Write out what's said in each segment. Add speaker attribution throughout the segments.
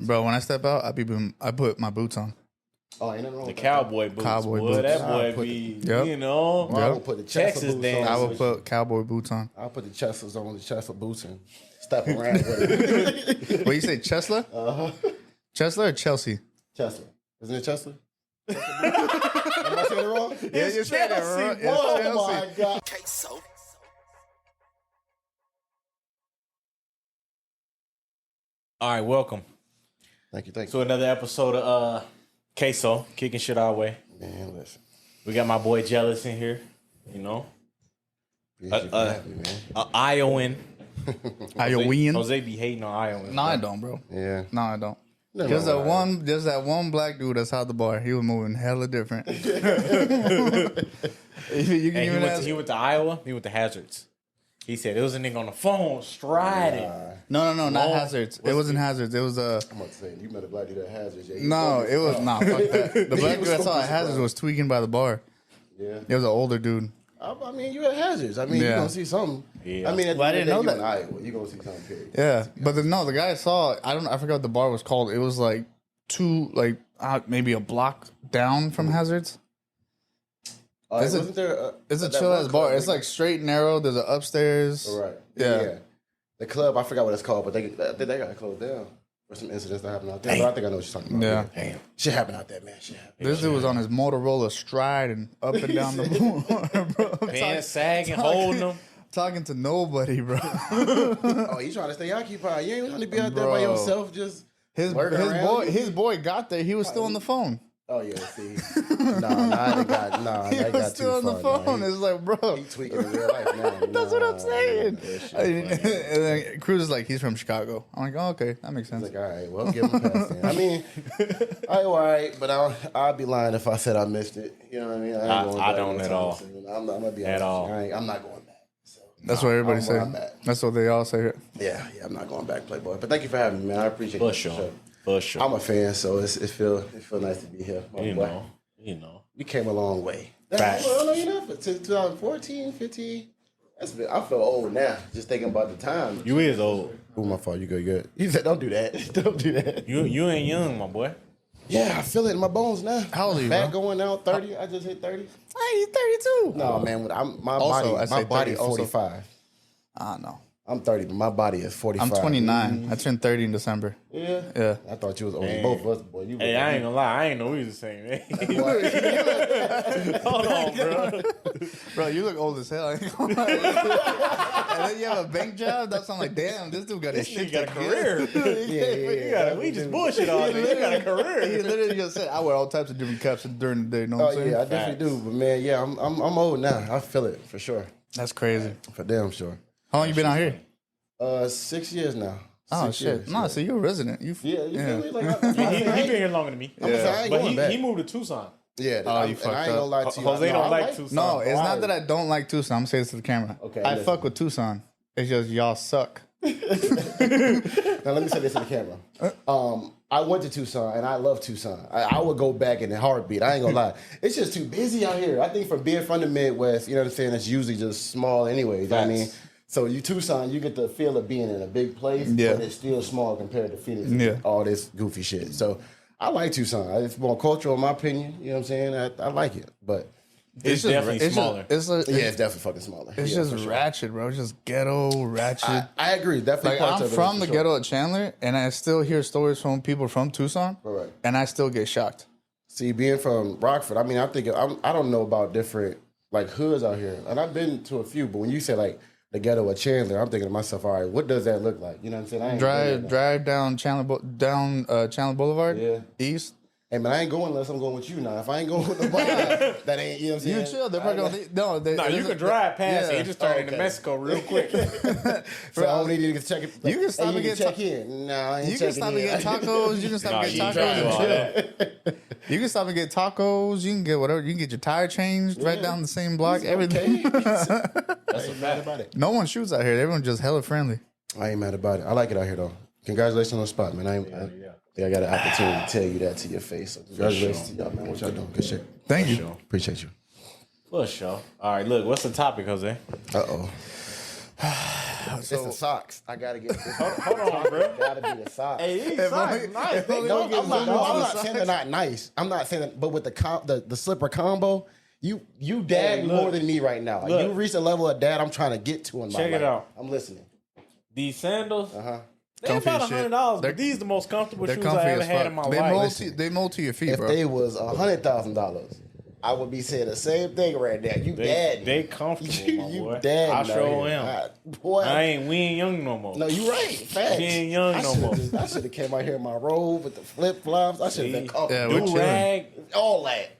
Speaker 1: Bro, when I step out, I put my boots on.
Speaker 2: Oh, ain't nothing wrong
Speaker 3: The
Speaker 2: with
Speaker 3: cowboy boots.
Speaker 1: Cowboy
Speaker 3: boy,
Speaker 1: boots.
Speaker 3: That boy be, you know.
Speaker 2: I will put the
Speaker 3: Texas
Speaker 2: boots
Speaker 3: dance.
Speaker 1: I
Speaker 2: on.
Speaker 1: will put cowboy boots on.
Speaker 2: I'll put the Cheslers on, the Chesler boots, and step around with it.
Speaker 1: What you say, Chesler? Chesler or Chelsea?
Speaker 2: Chesler. Isn't it Chesler? Am I saying it wrong?
Speaker 1: Yeah, you said it wrong. It's
Speaker 2: Oh,
Speaker 1: Chelsea.
Speaker 2: my God.
Speaker 4: KSOW.
Speaker 3: All right, welcome
Speaker 2: Thank you.
Speaker 3: to another episode of KSOW, kicking shit our way.
Speaker 2: Man, listen.
Speaker 3: We got my boy Jellis in here, you know.
Speaker 2: Appreciate you for having me, man.
Speaker 3: Iowan.
Speaker 1: Iowan?
Speaker 3: Jose be hating on Iowans.
Speaker 1: No, I don't, bro.
Speaker 2: Yeah.
Speaker 1: No, I don't.
Speaker 2: Nothing
Speaker 1: Just
Speaker 2: wrong
Speaker 1: that
Speaker 2: with
Speaker 1: one black dude that's out the bar. He was moving hella different. You can
Speaker 3: And
Speaker 1: even ask.
Speaker 3: he went to Iowa. He went to Hazards. He said it was a nigga on the phone striding.
Speaker 1: No, not
Speaker 3: No.
Speaker 1: Hazards. It wasn't Hazards. It was
Speaker 2: I'm about to say, you met a black dude at Hazards. Yeah,
Speaker 1: no, it was fuck that. The black dude I saw at Hazards was tweaking by the bar.
Speaker 2: Yeah.
Speaker 1: It was an older dude.
Speaker 2: I mean, you at Hazards. I mean, you're
Speaker 1: Yeah.
Speaker 2: going to see something.
Speaker 3: Yeah.
Speaker 2: I mean, at the
Speaker 1: Well, I
Speaker 2: end of
Speaker 1: didn't
Speaker 2: the day,
Speaker 1: know
Speaker 2: you in Iowa. You're going to see something, period.
Speaker 1: Yeah, but the guy I saw, I forgot what the bar was called. It was like maybe a block down from Hazards.
Speaker 2: Wasn't there
Speaker 1: It's a
Speaker 2: that
Speaker 1: chill
Speaker 2: one
Speaker 1: ass bar.
Speaker 2: club
Speaker 1: It's like straight and narrow. There's an upstairs.
Speaker 2: Right.
Speaker 1: Yeah.
Speaker 2: The club, I forgot what it's called, but they got closed down for some incidents that happened out there. But I think I know what you're talking about.
Speaker 1: Yeah.
Speaker 2: Damn. Shit happened out there, man. Shit happened.
Speaker 1: This dude was on his Motorola stride and up and down the bar, bro.
Speaker 3: Pants sagging, holding them.
Speaker 1: Talking to nobody, bro.
Speaker 2: Oh, you trying to stay occupied. You ain't trying to be out there by
Speaker 1: Bro.
Speaker 2: yourself just
Speaker 1: His
Speaker 2: working around.
Speaker 1: his boy got there. He was still on the phone.
Speaker 2: Oh, yeah, see. That got
Speaker 1: He
Speaker 2: too
Speaker 1: was still on the
Speaker 2: far.
Speaker 1: phone.
Speaker 2: Nah,
Speaker 1: it's like, bro.
Speaker 2: he tweaking in real life now.
Speaker 1: That's what I'm saying.
Speaker 2: That shit
Speaker 1: And
Speaker 2: funny.
Speaker 1: then Cruze is like, he's from Chicago. I'm like, oh, okay, that makes sense.
Speaker 2: Like, all right, well, give him a pass then. I mean, all right, but I'd be lying if I said I missed it. You know what I mean?
Speaker 3: I
Speaker 2: ain't going back
Speaker 3: don't
Speaker 2: no
Speaker 3: at
Speaker 2: time
Speaker 3: all.
Speaker 2: soon. I'm going to be
Speaker 3: At
Speaker 2: honest
Speaker 3: all.
Speaker 2: with you. I'm not going back. So,
Speaker 1: That's what everybody
Speaker 2: I'm where I'm
Speaker 1: says.
Speaker 2: at.
Speaker 1: That's what they all say here.
Speaker 2: Yeah, I'm not going back, Playboy. But thank you for having me, man. I appreciate
Speaker 3: For
Speaker 2: it.
Speaker 3: sure. For sure.
Speaker 2: I'm a fan, so it feel nice to be here. My boy.
Speaker 3: You know.
Speaker 2: We came a long way.
Speaker 3: Facts.
Speaker 2: Well, you know, for 2014, 15. I feel old now, just thinking about the time.
Speaker 3: You is old.
Speaker 2: Oh, my fault. You good. He said, don't do that. Don't do that.
Speaker 3: You ain't young, my boy.
Speaker 2: Yeah, I feel it in my bones now.
Speaker 1: How old are you,
Speaker 2: Back
Speaker 1: bro?
Speaker 2: going out 30. I just hit 30.
Speaker 1: Hey, he's 32.
Speaker 2: No, man. My
Speaker 1: Also, I say
Speaker 2: body
Speaker 1: 30
Speaker 2: is
Speaker 1: also.
Speaker 2: 45.
Speaker 1: I know.
Speaker 2: I'm 30, but my body is 45.
Speaker 1: I'm 29. I turned 30 in December.
Speaker 2: Yeah?
Speaker 1: Yeah.
Speaker 2: I thought you was older than
Speaker 3: Hey.
Speaker 2: both of us, boy. You
Speaker 3: Hey, I ain't gonna lie. I ain't know we was the same age. Hold on, bro.
Speaker 1: Bro, you look old as hell. I ain't gonna lie. And then you have a bank job. That's I'm like, damn, this dude got his
Speaker 3: This
Speaker 1: shit
Speaker 3: nigga got a
Speaker 1: together.
Speaker 3: career. We just bullshit all day. You got a
Speaker 1: He
Speaker 3: career.
Speaker 1: literally just said, I wear all types of different caps during the day. You know what
Speaker 2: Oh,
Speaker 1: I'm saying?
Speaker 2: yeah, I definitely do. But, man, yeah, I'm old now. I feel it, for sure.
Speaker 1: That's crazy.
Speaker 2: For damn sure.
Speaker 1: How long you been out here?
Speaker 2: 6 years now.
Speaker 1: Oh,
Speaker 2: 6
Speaker 1: shit.
Speaker 2: years,
Speaker 1: No,
Speaker 2: yeah.
Speaker 1: so you're a resident. You
Speaker 2: Yeah, you feel me? Like,
Speaker 3: He been here longer than me.
Speaker 2: I ain't
Speaker 3: But
Speaker 2: going back.
Speaker 3: he moved to Tucson.
Speaker 2: Yeah,
Speaker 1: Oh, you
Speaker 2: and
Speaker 1: fucked
Speaker 2: I ain't gonna
Speaker 1: up.
Speaker 2: lie to you.
Speaker 3: Jose
Speaker 2: No,
Speaker 3: don't
Speaker 2: I
Speaker 3: like Tucson.
Speaker 1: No, it's
Speaker 2: Why?
Speaker 1: not that I don't like Tucson. I'm saying this to the camera.
Speaker 2: Okay,
Speaker 1: I
Speaker 2: listen.
Speaker 1: fuck with Tucson. It's just y'all suck.
Speaker 2: Now let me say this to the camera. I went to Tucson and I love Tucson. I would go back in a heartbeat. I ain't gonna lie. It's just too busy out here. I think for being from the Midwest, you know what I'm saying, it's usually just small anyways. I mean, so you Tucson, you get the feel of being in a big place,
Speaker 1: Yeah.
Speaker 2: but it's still small compared to Phoenix.
Speaker 1: Yeah.
Speaker 2: All this goofy shit. So I like Tucson. It's more cultural in my opinion. You know what I'm saying? I like it. But
Speaker 3: It's definitely smaller.
Speaker 1: It's
Speaker 2: definitely fucking smaller.
Speaker 1: It's
Speaker 2: Yeah,
Speaker 1: just
Speaker 2: for sure.
Speaker 1: ratchet, bro. It's just ghetto, ratchet.
Speaker 2: I agree. Definitely
Speaker 1: Like,
Speaker 2: parts
Speaker 1: I'm
Speaker 2: of it,
Speaker 1: from
Speaker 2: for
Speaker 1: the
Speaker 2: sure.
Speaker 1: ghetto at Chandler, and I still hear stories from people from Tucson,
Speaker 2: Right.
Speaker 1: and I still get shocked.
Speaker 2: See, being from Rockford, I mean, I don't know about different like hoods out here, and I've been to a few. But when you say like the ghetto of Chandler, I'm thinking to myself, all right, what does that look like? You know what I'm saying? I ain't been there.
Speaker 1: Drive down Chandler Boulevard,
Speaker 2: Yeah.
Speaker 1: east.
Speaker 2: Hey man, I ain't going unless I'm going with you now. If I ain't going with nobody, that ain't, you know what I'm saying?
Speaker 1: You chill. They're probably gonna think, no.
Speaker 3: No, you can drive past it. You just turn into
Speaker 2: Okay.
Speaker 3: Mexico real quick.
Speaker 2: So I don't need you to check it.
Speaker 1: You can stop
Speaker 2: hey,
Speaker 1: and get
Speaker 2: check in. No, I ain't
Speaker 1: You can
Speaker 2: checking
Speaker 1: stop and
Speaker 2: in.
Speaker 1: get tacos. You can stop and
Speaker 3: you
Speaker 1: get
Speaker 3: drive all
Speaker 1: tacos and chill. You can stop and get tacos. You can get whatever. You can get your tire changed right down the same block. Everything.
Speaker 2: Okay. That's a mad about it.
Speaker 1: No one shoots out here. Everyone's just hella friendly.
Speaker 2: I ain't mad about it. I like it out here though. Congratulations on the spot, man. I think I got an opportunity to tell you that to your face. So congratulations to y'all, man. What y'all doing? Good shit.
Speaker 1: Thank you.
Speaker 3: Sure.
Speaker 2: Appreciate you.
Speaker 3: For sure. All right, look, what's the topic, Jose?
Speaker 2: Uh-oh. It's the socks. I gotta get.
Speaker 3: Hold on, bro.
Speaker 2: Gotta be the socks.
Speaker 3: Hey, these socks nice.
Speaker 2: No, I'm not saying they're not nice. I'm not saying that, but with the slipper combo, you dad more than me right now. Like, you reach a level of dad I'm trying to get to in my life.
Speaker 3: Check it out.
Speaker 2: I'm listening.
Speaker 3: These sandals, they're
Speaker 1: Comfy
Speaker 3: about
Speaker 1: as shit.
Speaker 3: $100, but these are the most comfortable
Speaker 1: They're
Speaker 3: shoes
Speaker 1: comfy
Speaker 3: I ever
Speaker 1: as
Speaker 3: had
Speaker 1: fuck.
Speaker 3: in my
Speaker 1: They
Speaker 3: life.
Speaker 1: they mold to your feet,
Speaker 2: If
Speaker 1: bro.
Speaker 2: they was $100,000, I would be saying the same thing right now. You dad.
Speaker 3: They comfortable, my
Speaker 2: You
Speaker 3: boy.
Speaker 2: dad.
Speaker 3: I
Speaker 2: me
Speaker 3: sure
Speaker 2: out here.
Speaker 3: am.
Speaker 2: Boy,
Speaker 3: We ain't young no more.
Speaker 2: no, you right. Facts.
Speaker 3: We ain't young no more.
Speaker 2: I should have came out here in my robe with the flip flops. I should have been comfortable.
Speaker 1: Yeah, we're chilling.
Speaker 3: Do-rag.
Speaker 2: All that.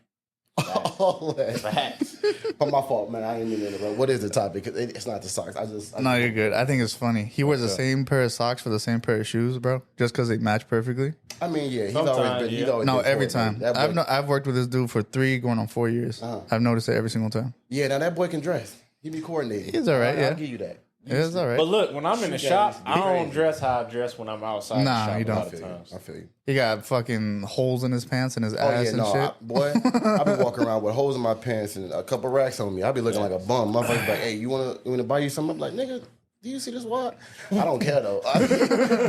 Speaker 2: All that.
Speaker 3: Facts.
Speaker 2: But my fault, man. I ain't mean to interrupt. What is the topic? 'Cause it's not the socks.
Speaker 1: No, you're good. I think it's funny. He wears the same pair of socks for the same pair of shoes, bro, just because they match perfectly.
Speaker 2: I mean, yeah, he's
Speaker 3: Sometimes,
Speaker 2: always been.
Speaker 3: yeah.
Speaker 2: He's always
Speaker 1: No,
Speaker 2: been
Speaker 1: every
Speaker 2: for it, man.
Speaker 1: time.
Speaker 2: That boy-
Speaker 1: I've worked with this dude for 3 going on 4 years. I've noticed it every single time.
Speaker 2: Yeah, now that boy can dress. He be coordinated.
Speaker 1: He's all right, yeah.
Speaker 2: I'll give you that.
Speaker 1: It's all right.
Speaker 3: But look, when I'm in the
Speaker 2: Shoe
Speaker 3: shop,
Speaker 2: games
Speaker 3: I don't
Speaker 2: crazy.
Speaker 3: dress how I dress when I'm outside
Speaker 1: Nah,
Speaker 3: the shop
Speaker 1: you
Speaker 3: a
Speaker 1: don't.
Speaker 3: lot of times.
Speaker 2: I feel you.
Speaker 1: He got fucking holes in his pants and his
Speaker 2: Oh
Speaker 1: ass
Speaker 2: yeah,
Speaker 1: and
Speaker 2: no,
Speaker 1: shit.
Speaker 2: boy, I be walking around with holes in my pants and a couple racks on me. I be looking like a bum. Motherfuckers be like, "Hey, you wanna buy you something?" I'm like, "Nigga, do you see this wallet?" I don't care though.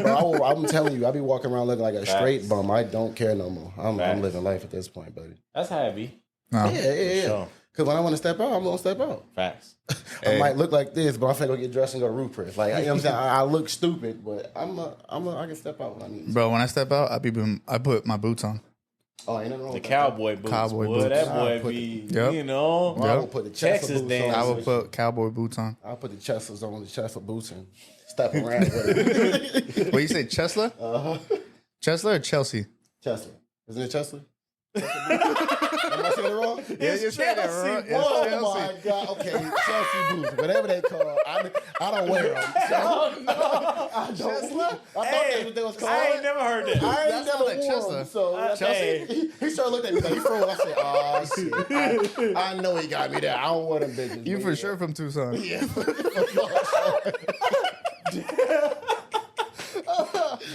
Speaker 2: Bro, I'm telling you, I be walking around looking like a straight bum. I don't care no more. I'm living life at this point, buddy.
Speaker 3: That's how it be.
Speaker 1: No.
Speaker 2: Yeah.
Speaker 3: Sure.
Speaker 2: Because when I want to step out, I'm gonna step out.
Speaker 3: Facts.
Speaker 2: I might look like this, but I'm finna go get dressed and go to Roof Press. Like, you know what I'm saying? I look stupid, but I can step out when I need to.
Speaker 1: Bro, when I step out, I put my boots on.
Speaker 2: Oh, ain't nothing wrong
Speaker 3: The
Speaker 2: with that.
Speaker 3: cowboy boots.
Speaker 1: Cowboy
Speaker 3: boy.
Speaker 1: boots.
Speaker 3: That
Speaker 2: I'll
Speaker 3: boy
Speaker 2: put
Speaker 3: be,
Speaker 1: Yep.
Speaker 3: you know.
Speaker 2: I will put the Chester
Speaker 3: Texas
Speaker 2: boots
Speaker 3: dance.
Speaker 2: on.
Speaker 1: I would put cowboy boots on.
Speaker 2: I'll put the Chesters on, the Chester boots, and step around with it.
Speaker 1: What you say, Chesler? Chesler or Chelsea?
Speaker 2: Chester. Isn't it Chester? Am I saying it wrong?
Speaker 3: It's
Speaker 1: you said it
Speaker 3: Chelsea,
Speaker 1: wrong.
Speaker 3: boy.
Speaker 1: It's
Speaker 2: Oh
Speaker 1: Chelsea.
Speaker 2: my God. Okay, Chelsea boots, whatever they call. I don't wear them. So I don't. I thought that's what they was called.
Speaker 3: I ain't never heard that.
Speaker 2: I ain't
Speaker 1: That
Speaker 2: never
Speaker 1: sounds like
Speaker 2: wore
Speaker 1: Chester.
Speaker 2: them. So
Speaker 3: Chelsea?
Speaker 2: he started looking at me like he froze. I said, "Oh shit! I know he got me there. I don't wear them bitches."
Speaker 1: You
Speaker 2: but
Speaker 1: for
Speaker 2: yeah.
Speaker 1: sure from Tucson.
Speaker 2: Yeah.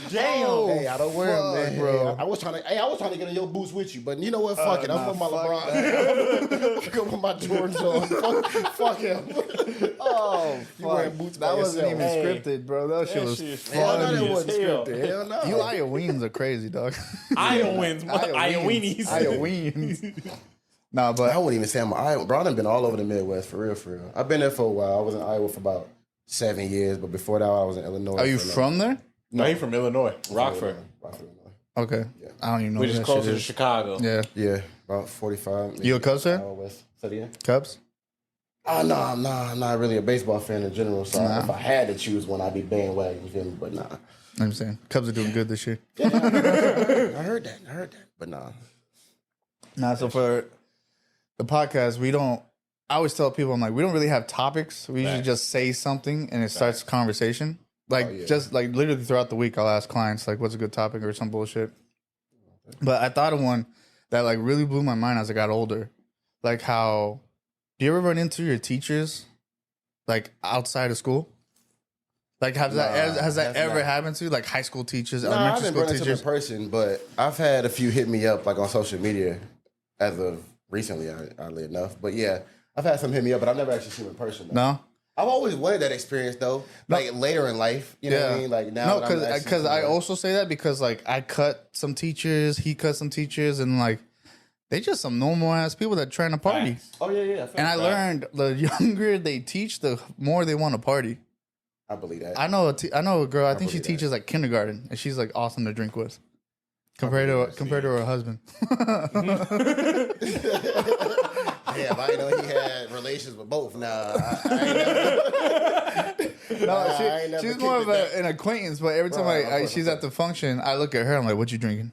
Speaker 3: Damn.
Speaker 2: Hey, I don't wear them, man.
Speaker 1: bro.
Speaker 2: I was trying to get in your boots with you, but you know what? Fuck it. I'm putting my LeBron. I'm gonna put my Jordans on. Fuck him.
Speaker 1: Oh,
Speaker 2: You wearing boots by
Speaker 1: that wasn't
Speaker 2: yourself.
Speaker 1: even
Speaker 3: Hey.
Speaker 1: scripted, bro. That shit was
Speaker 3: shit's
Speaker 2: Hell no,
Speaker 3: funny
Speaker 2: that
Speaker 3: as
Speaker 2: wasn't
Speaker 3: hell.
Speaker 2: scripted. Hell no.
Speaker 1: You Ioweans are crazy, dog.
Speaker 3: Iowans. Ioweenies.
Speaker 1: Ioweans. Nah,
Speaker 2: I
Speaker 1: but
Speaker 2: wouldn't even say I'm Iowa. Bro, I've been all over the Midwest, for real, for real. I've been there for a while. I was in Iowa for about 7 years, but before that, I was in Illinois.
Speaker 1: are you
Speaker 2: for
Speaker 1: from there?
Speaker 3: No, he from Illinois. Rockford.
Speaker 2: Rockford, Illinois.
Speaker 1: Okay. I don't even know
Speaker 3: Which
Speaker 1: where
Speaker 3: is
Speaker 1: that
Speaker 3: closer
Speaker 1: shit
Speaker 3: to
Speaker 1: is.
Speaker 3: Chicago.
Speaker 1: Yeah.
Speaker 2: Yeah, about 45.
Speaker 1: You a Cubs fan?
Speaker 2: Iowa West. Say it again?
Speaker 1: Cubs?
Speaker 2: Oh, no, I'm not really a baseball fan in general. So if I had to choose one, I'd be bandwagon, you feel me? But nah.
Speaker 1: I'm saying Cubs are doing good this year.
Speaker 2: I heard that. But nah.
Speaker 1: Nah, so for the podcast, I always tell people, I'm like, we don't really have topics. We usually just say something and it starts a conversation. Like, just like literally throughout the week, I'll ask clients, like, what's a good topic or some bullshit. But I thought of one that like really blew my mind as I got older. Like how, do you ever run into your teachers like outside of school? Like has that ever happened to you? Like high school teachers,
Speaker 2: Nah, I
Speaker 1: elementary
Speaker 2: haven't
Speaker 1: school
Speaker 2: run into them in
Speaker 1: teachers?
Speaker 2: person, but I've had a few hit me up like on social media as of recently, oddly enough. But yeah, I've had some hit me up, but I've never actually seen them in person. Though.
Speaker 1: No?
Speaker 2: I've always wanted that experience though, like later in life. You know what I mean? Like now.
Speaker 1: No,
Speaker 2: that I'm actually
Speaker 1: because I
Speaker 2: seeing it.
Speaker 1: also say that because like I cut some teachers, he cut some teachers, and like they just some normal ass people that trying to party.
Speaker 2: Oh yeah.
Speaker 1: And I learned the younger they teach, the more they want to party.
Speaker 2: I believe that.
Speaker 1: I know a girl. I think she
Speaker 2: believe that.
Speaker 1: teaches like kindergarten, and she's like awesome to drink with. Compared to her husband.
Speaker 2: Damn, I didn't know he had relations with both. Nah, I ain't never
Speaker 1: She's
Speaker 2: kicked
Speaker 1: more of
Speaker 2: it
Speaker 1: an acquaintance. But every time she's at the function, I look at her. I'm like, "What you drinking?"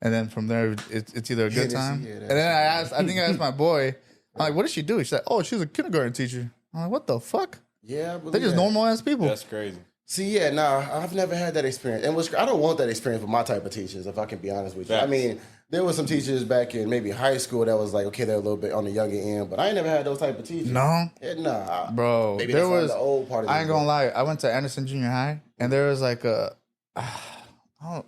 Speaker 1: And then from there, it's either a good
Speaker 2: Hennessy,
Speaker 1: time.
Speaker 2: yeah,
Speaker 1: And then I think I asked my boy, I'm like, "What does she do?" She's like, "Oh, she's a kindergarten teacher." I'm like, "What the fuck?"
Speaker 2: Yeah, I believe
Speaker 1: They're just
Speaker 2: that.
Speaker 1: normal ass people.
Speaker 3: That's crazy.
Speaker 2: See, yeah, nah, I've never had that experience. And I don't want that experience with my type of teachers, if I can be honest with you.
Speaker 3: Facts.
Speaker 2: I mean, there were some teachers back in maybe high school that was like, okay, they're a little bit on the younger end, but I ain't never had those type of teachers.
Speaker 1: No,
Speaker 2: Yeah, nah.
Speaker 1: bro.
Speaker 2: Maybe
Speaker 1: there
Speaker 2: that's on
Speaker 1: was.
Speaker 2: the old part of
Speaker 1: I
Speaker 2: the
Speaker 1: ain't gonna lie. I went to Anderson Junior High, and there was like a. How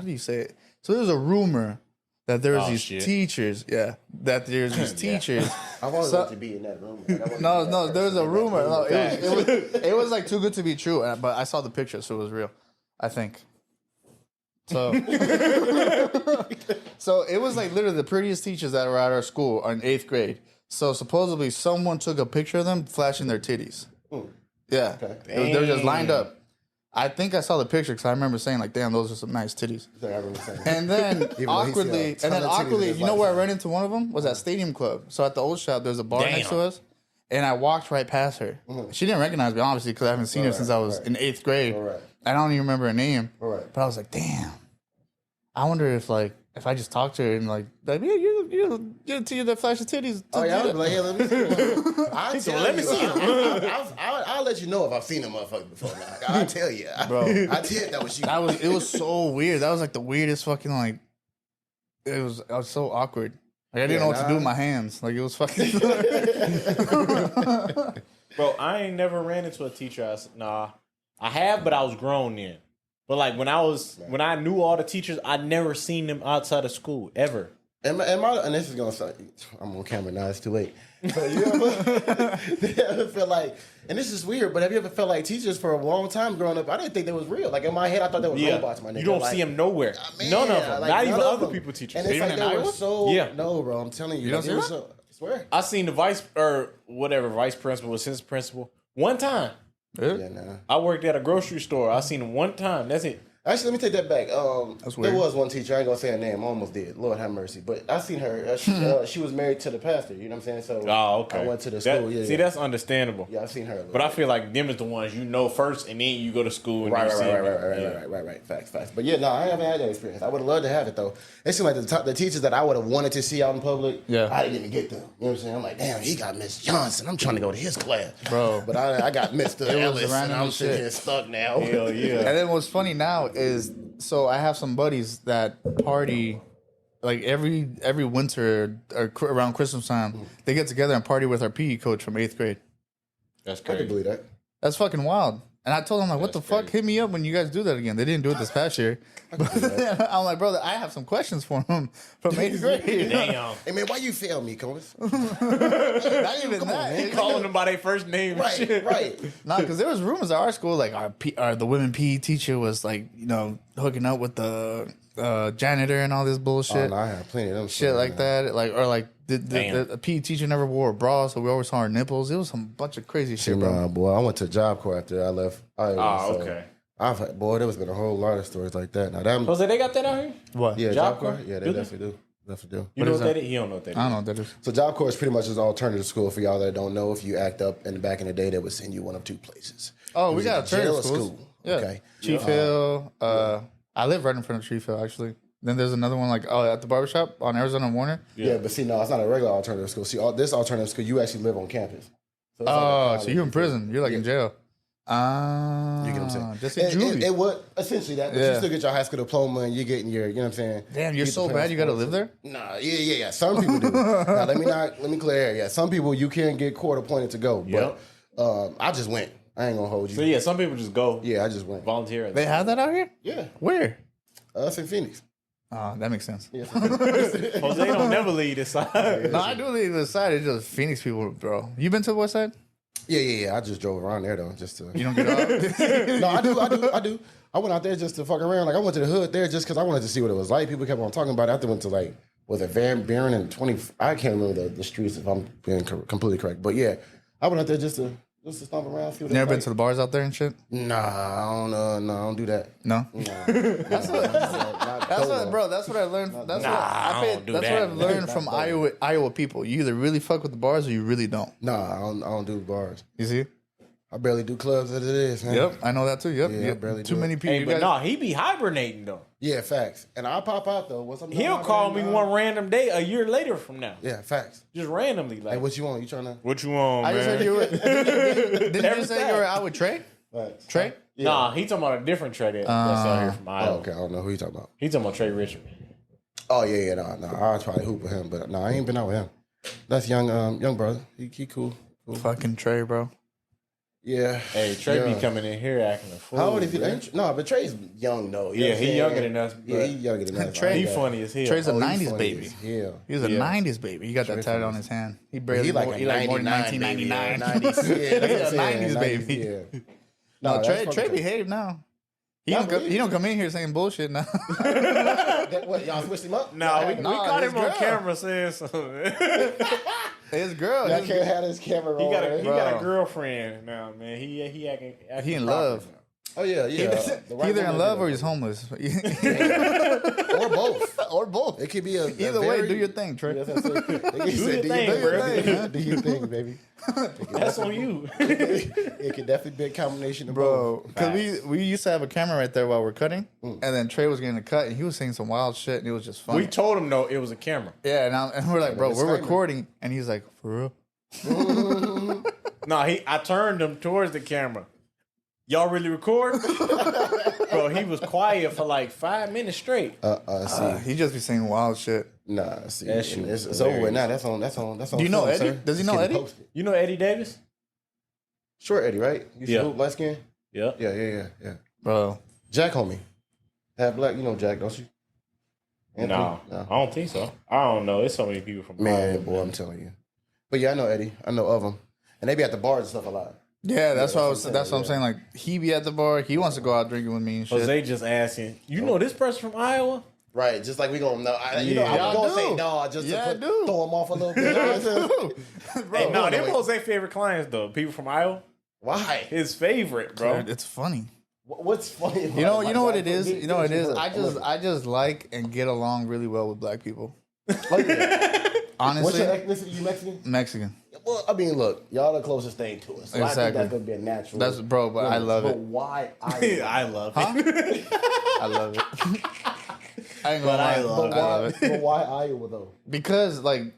Speaker 1: do you say it? So there was a rumor that there was these teachers. Yeah, that there's these teachers.
Speaker 2: I've always wanted to be in that room.
Speaker 1: No, there was a rumor. No, it was like too good to be true. But I saw the picture, so it was real. I think. So, so it was like literally the prettiest teachers that were at our school in 8th grade. So supposedly someone took a picture of them flashing their titties. Yeah, they were just lined up. I think I saw the picture because I remember saying like, "Damn, those are some nice titties." And then awkwardly, you know where I ran into one of them was at Stadium Club. So at the old shop, there's a bar next to us, and I walked right past her. She didn't recognize me obviously because I haven't seen her since I was in 8th grade. I don't even remember her name. But I was like, "Damn, I wonder if I just talked to her and yeah, you're the teacher that flashes titties."
Speaker 2: Oh yeah, I'll be like, "Yeah, let me see." Let me see. I'll let you know if I've seen a motherfucker before. I'll tell you,
Speaker 1: bro.
Speaker 2: I did that was you.
Speaker 1: It was so weird. That was like the weirdest fucking I was so awkward. Like I didn't know what to do with my hands. Like it was fucking.
Speaker 3: Bro, I ain't never ran into a teacher. I have, but I was grown then. But like when I knew all the teachers, I never seen them outside of school ever.
Speaker 2: And this is gonna sound, I'm on camera now. It's too late. But you ever feel like, and this is weird, but have you ever felt like teachers for a long time growing up? I didn't think they was real. Like in my head, I thought they were robots. My nigga,
Speaker 3: you don't see them nowhere. None of them. Not even other people teachers.
Speaker 2: And it's like they were so. No, bro. I'm telling you.
Speaker 1: You don't see that?
Speaker 2: I swear.
Speaker 3: I seen the vice principal, assistant principal one time.
Speaker 1: Yeah,
Speaker 3: I worked at a grocery store. I seen him one time. That's it.
Speaker 2: Actually, let me take that back.
Speaker 1: That's weird.
Speaker 2: There was one teacher. I ain't gonna say her name. I almost did. Lord have mercy. But I seen her. She was married to the pastor. You know what I'm saying? So
Speaker 3: okay.
Speaker 2: I went to the school.
Speaker 3: That's understandable.
Speaker 2: Yeah, I seen her.
Speaker 3: But I feel like them is the ones you know first, and then you go to school. And
Speaker 2: Right. Facts. But yeah, no, I haven't had that experience. I would have loved to have it though. It seemed like the teachers that I would have wanted to see out in public.
Speaker 1: Yeah.
Speaker 2: I didn't even get them. You know what I'm saying? I'm like, damn, he got Miss Johnson. I'm trying to go to his class,
Speaker 1: bro.
Speaker 2: But I got Mr. Ellis, and I'm sitting here stuck now.
Speaker 3: Hell yeah.
Speaker 1: And then what's funny now is, so I have some buddies that party like every winter or around Christmas time. They get together and party with our PE coach from 8th grade.
Speaker 3: That's
Speaker 2: I
Speaker 3: crazy.
Speaker 2: can believe that.
Speaker 1: That's fucking wild. And I told them, like, what the fuck? Hit me up when you guys do that again. They didn't do it this past year. But then I'm like, brother, I have some questions for him from 8th grade.
Speaker 3: Damn.
Speaker 2: Hey man, why you fail me, Combs?
Speaker 1: Not even that.
Speaker 3: Calling them by their first name.
Speaker 2: Right.
Speaker 1: Nah, because there was rumors at our school, like the women PE teacher was like, hooking up with the janitor and all this bullshit.
Speaker 2: Oh, no, I have plenty of them.
Speaker 1: Shit like that. The PE teacher never wore a bra, so we always saw her nipples. It was some bunch of crazy shit, bro.
Speaker 2: Nah, boy, I went to Job Corps after I left.
Speaker 3: Okay.
Speaker 2: There was been a whole lot of stories like that. Now that
Speaker 3: Jose, they got that out here?
Speaker 1: What?
Speaker 2: yeah,
Speaker 3: Job
Speaker 2: Job Corps.
Speaker 3: Corps?
Speaker 2: Yeah, they definitely do. Definitely do.
Speaker 3: You know
Speaker 1: is
Speaker 3: what that
Speaker 1: that?
Speaker 3: is? He don't know what that is.
Speaker 1: I don't know what that is.
Speaker 2: So Job Corps is pretty much an alternative school for y'all that don't know. If you act up back in the day, they would send you one of two places.
Speaker 1: Oh, we got alternative
Speaker 2: jail
Speaker 1: schools.
Speaker 2: school.
Speaker 1: Yeah.
Speaker 2: Okay.
Speaker 1: Chief Hill. I live right in front of Chief Hill, actually. Then there's another one at the barbershop on Arizona and Warner.
Speaker 2: Yeah, but see, no, it's not a regular alternative school. See, this alternative school, you actually live on campus. So
Speaker 1: So you're in prison. You're like in jail.
Speaker 2: You get what I'm saying?
Speaker 1: Just in juvie.
Speaker 2: It would essentially that, but you still get your high school diploma and you're getting your, you know what I'm saying?
Speaker 1: Damn, you're so bad you got to live there?
Speaker 2: Nah, yeah. Some people do. Now, let me clear air. Yeah, some people you can get court appointed to go, but I just went. I ain't gonna hold you.
Speaker 3: So yeah, some people just go.
Speaker 2: Yeah, I just went.
Speaker 3: Volunteer.
Speaker 1: They have that out here?
Speaker 2: Yeah.
Speaker 1: Where?
Speaker 2: Us in Phoenix.
Speaker 1: Oh, that makes sense.
Speaker 2: Yeah.
Speaker 3: Jose don't never leave this side.
Speaker 1: No, I do leave the side. It's just Phoenix people, bro. You been to the west side?
Speaker 2: Yeah. I just drove around there though, just to.
Speaker 1: You don't get off?
Speaker 2: No, I do. I went out there just to fuck around. Like I went to the hood there just because I wanted to see what it was like. People kept on talking about it. I went to was it Van Buren and 20? I can't remember the streets if I'm being completely correct. But yeah, I went out there just to stomp around. See what
Speaker 1: Never been
Speaker 2: like.
Speaker 1: to the bars out there and shit?
Speaker 2: Nah, I don't do that.
Speaker 1: No?
Speaker 2: Nah.
Speaker 1: That's what I learned. That's what I've learned from Iowa people. You either really fuck with the bars or you really don't.
Speaker 2: Nah, I don't do bars.
Speaker 1: You see?
Speaker 2: I barely do clubs as it is, man.
Speaker 1: Yep, I know that too. Yep.
Speaker 2: Yeah, I barely
Speaker 1: Too
Speaker 2: do
Speaker 1: many
Speaker 2: it.
Speaker 1: people.
Speaker 3: Hey, but no, he be hibernating though.
Speaker 2: Yeah, facts. And I'll pop out though. What's up?
Speaker 3: He'll call me one random day a year later from now.
Speaker 2: Yeah, facts.
Speaker 3: Just randomly. Like,
Speaker 2: Hey, what you want? You trying to?
Speaker 3: what you want,
Speaker 1: I
Speaker 3: man?
Speaker 1: just heard you were. Didn't you just say you were out with Trey?
Speaker 2: Facts.
Speaker 1: Trey?
Speaker 2: Yeah.
Speaker 3: Nah, he talking about a different Trey that's out here from Iowa.
Speaker 2: Oh, okay, I don't know who you talking about.
Speaker 3: He talking about Trey Richard.
Speaker 2: Oh yeah, no. I'll probably hoop with him, but no, I ain't been out with him. That's young brother. He cool.
Speaker 1: Fucking Trey, bro.
Speaker 2: Yeah.
Speaker 3: Hey, Trey be coming in here acting a fool.
Speaker 2: How old is he? No, but Trey's young though.
Speaker 3: Yeah, he younger than us.
Speaker 2: Yeah, he younger than us.
Speaker 1: Trey,
Speaker 3: he funny as hell.
Speaker 1: Trey's a
Speaker 2: Oh,
Speaker 1: 90s baby.
Speaker 2: Yeah.
Speaker 1: He was a 90s baby. He got that tattoo on his hand. He barely
Speaker 2: He like a
Speaker 1: he like more than
Speaker 2: 1999.
Speaker 1: 1999.
Speaker 2: Yeah, that's
Speaker 1: He's
Speaker 2: what
Speaker 1: a
Speaker 2: I'm saying,
Speaker 1: 90s baby.
Speaker 2: Yeah.
Speaker 1: No,
Speaker 2: No,
Speaker 1: Trey
Speaker 2: that's
Speaker 1: Trey
Speaker 2: fucking-
Speaker 1: behave now. He don't come in here saying bullshit now.
Speaker 2: What, y'all switched him up?
Speaker 3: No, we
Speaker 1: Nah,
Speaker 3: caught
Speaker 1: his
Speaker 3: him on
Speaker 1: girl.
Speaker 3: camera saying something.
Speaker 1: His girl.
Speaker 2: Y'all
Speaker 1: his-
Speaker 2: can't have his camera
Speaker 3: He
Speaker 2: on.
Speaker 3: got a
Speaker 2: right?
Speaker 3: he got a girlfriend now, man. He acting
Speaker 1: He in
Speaker 3: proper
Speaker 1: love.
Speaker 3: now.
Speaker 2: Oh yeah, yeah. The right
Speaker 1: Either in
Speaker 2: woman
Speaker 1: love
Speaker 2: did
Speaker 1: or
Speaker 2: it.
Speaker 1: he's homeless.
Speaker 2: or both.
Speaker 1: Or both.
Speaker 2: It could be a
Speaker 1: Either way, do your thing, Trey.
Speaker 2: Yes, that's it.
Speaker 3: Do your thing, bro.
Speaker 2: Do your thing, baby.
Speaker 3: That's on you.
Speaker 2: It could definitely be a combination of
Speaker 1: Bro,
Speaker 2: both.
Speaker 1: because we used to have a camera right there while we're cutting, and then Trey was getting a cut, and he was saying some wild shit, and it was just funny.
Speaker 3: We told him though it was a camera.
Speaker 1: Yeah, and we're like, bro, we're
Speaker 2: disclaimer.
Speaker 1: recording, and he's like, for real?
Speaker 3: No, I turned him towards the camera. Y'all really record? Bro, he was quiet for like 5 minutes straight.
Speaker 2: See,
Speaker 1: He just be saying wild shit.
Speaker 2: nah, see,
Speaker 3: That shit
Speaker 2: it's
Speaker 3: was
Speaker 2: over with
Speaker 3: hilarious.
Speaker 2: now. That's on.
Speaker 1: Do you know
Speaker 2: film,
Speaker 1: Eddie?
Speaker 2: sir.
Speaker 1: Does he
Speaker 2: It's
Speaker 1: know
Speaker 2: getting
Speaker 1: Eddie?
Speaker 2: posted.
Speaker 3: You know Eddie Davis?
Speaker 2: Short Eddie, right? You
Speaker 3: Yeah.
Speaker 2: light skin.
Speaker 3: Yeah.
Speaker 2: Yeah.
Speaker 1: Bro,
Speaker 2: Jack, homie, half black. You know Jack, don't you? Anthony?
Speaker 3: No, I don't think so. I don't know. It's so many people from
Speaker 2: Man,
Speaker 3: Hollywood,
Speaker 2: boy, I'm telling you. But yeah, I know Eddie. I know of him, and they be at the bars and stuff a lot.
Speaker 1: yeah, that's what I was.
Speaker 2: that's what I'm
Speaker 1: That's what I'm
Speaker 2: saying,
Speaker 1: saying. Like he be at the bar, he wants to go out drinking with me and shit.
Speaker 3: Jose just asking, you know this person from Iowa?
Speaker 2: Right, just like we gonna know. I
Speaker 3: Yeah.
Speaker 2: was
Speaker 1: Y'all
Speaker 2: gonna
Speaker 1: do.
Speaker 2: say no, just
Speaker 1: Yeah, I
Speaker 2: to
Speaker 1: do.
Speaker 2: throw him off a little bit. You know what I'm saying?
Speaker 3: Hey, no,
Speaker 2: no,
Speaker 3: them
Speaker 2: wait.
Speaker 3: Jose favorite clients though. People from Iowa.
Speaker 2: Why?
Speaker 3: His favorite, bro.
Speaker 1: It's funny.
Speaker 2: What's funny?
Speaker 1: You know what it is. You know what it is. I just like and get along really well with black people.
Speaker 2: What's
Speaker 1: Honestly,
Speaker 2: your ethnicity? You Mexican?
Speaker 1: Mexican.
Speaker 2: Well, I mean, look, y'all the closest thing to us. So I think
Speaker 1: Exactly.
Speaker 2: that's gonna be a natural.
Speaker 1: That's bro, but I love
Speaker 2: But
Speaker 1: it.
Speaker 2: why?
Speaker 3: I love it.
Speaker 1: I love it. I ain't gonna
Speaker 3: But I
Speaker 1: lie.
Speaker 3: love
Speaker 2: But
Speaker 1: I
Speaker 2: why?
Speaker 1: love it
Speaker 2: But why Iowa though?
Speaker 1: because like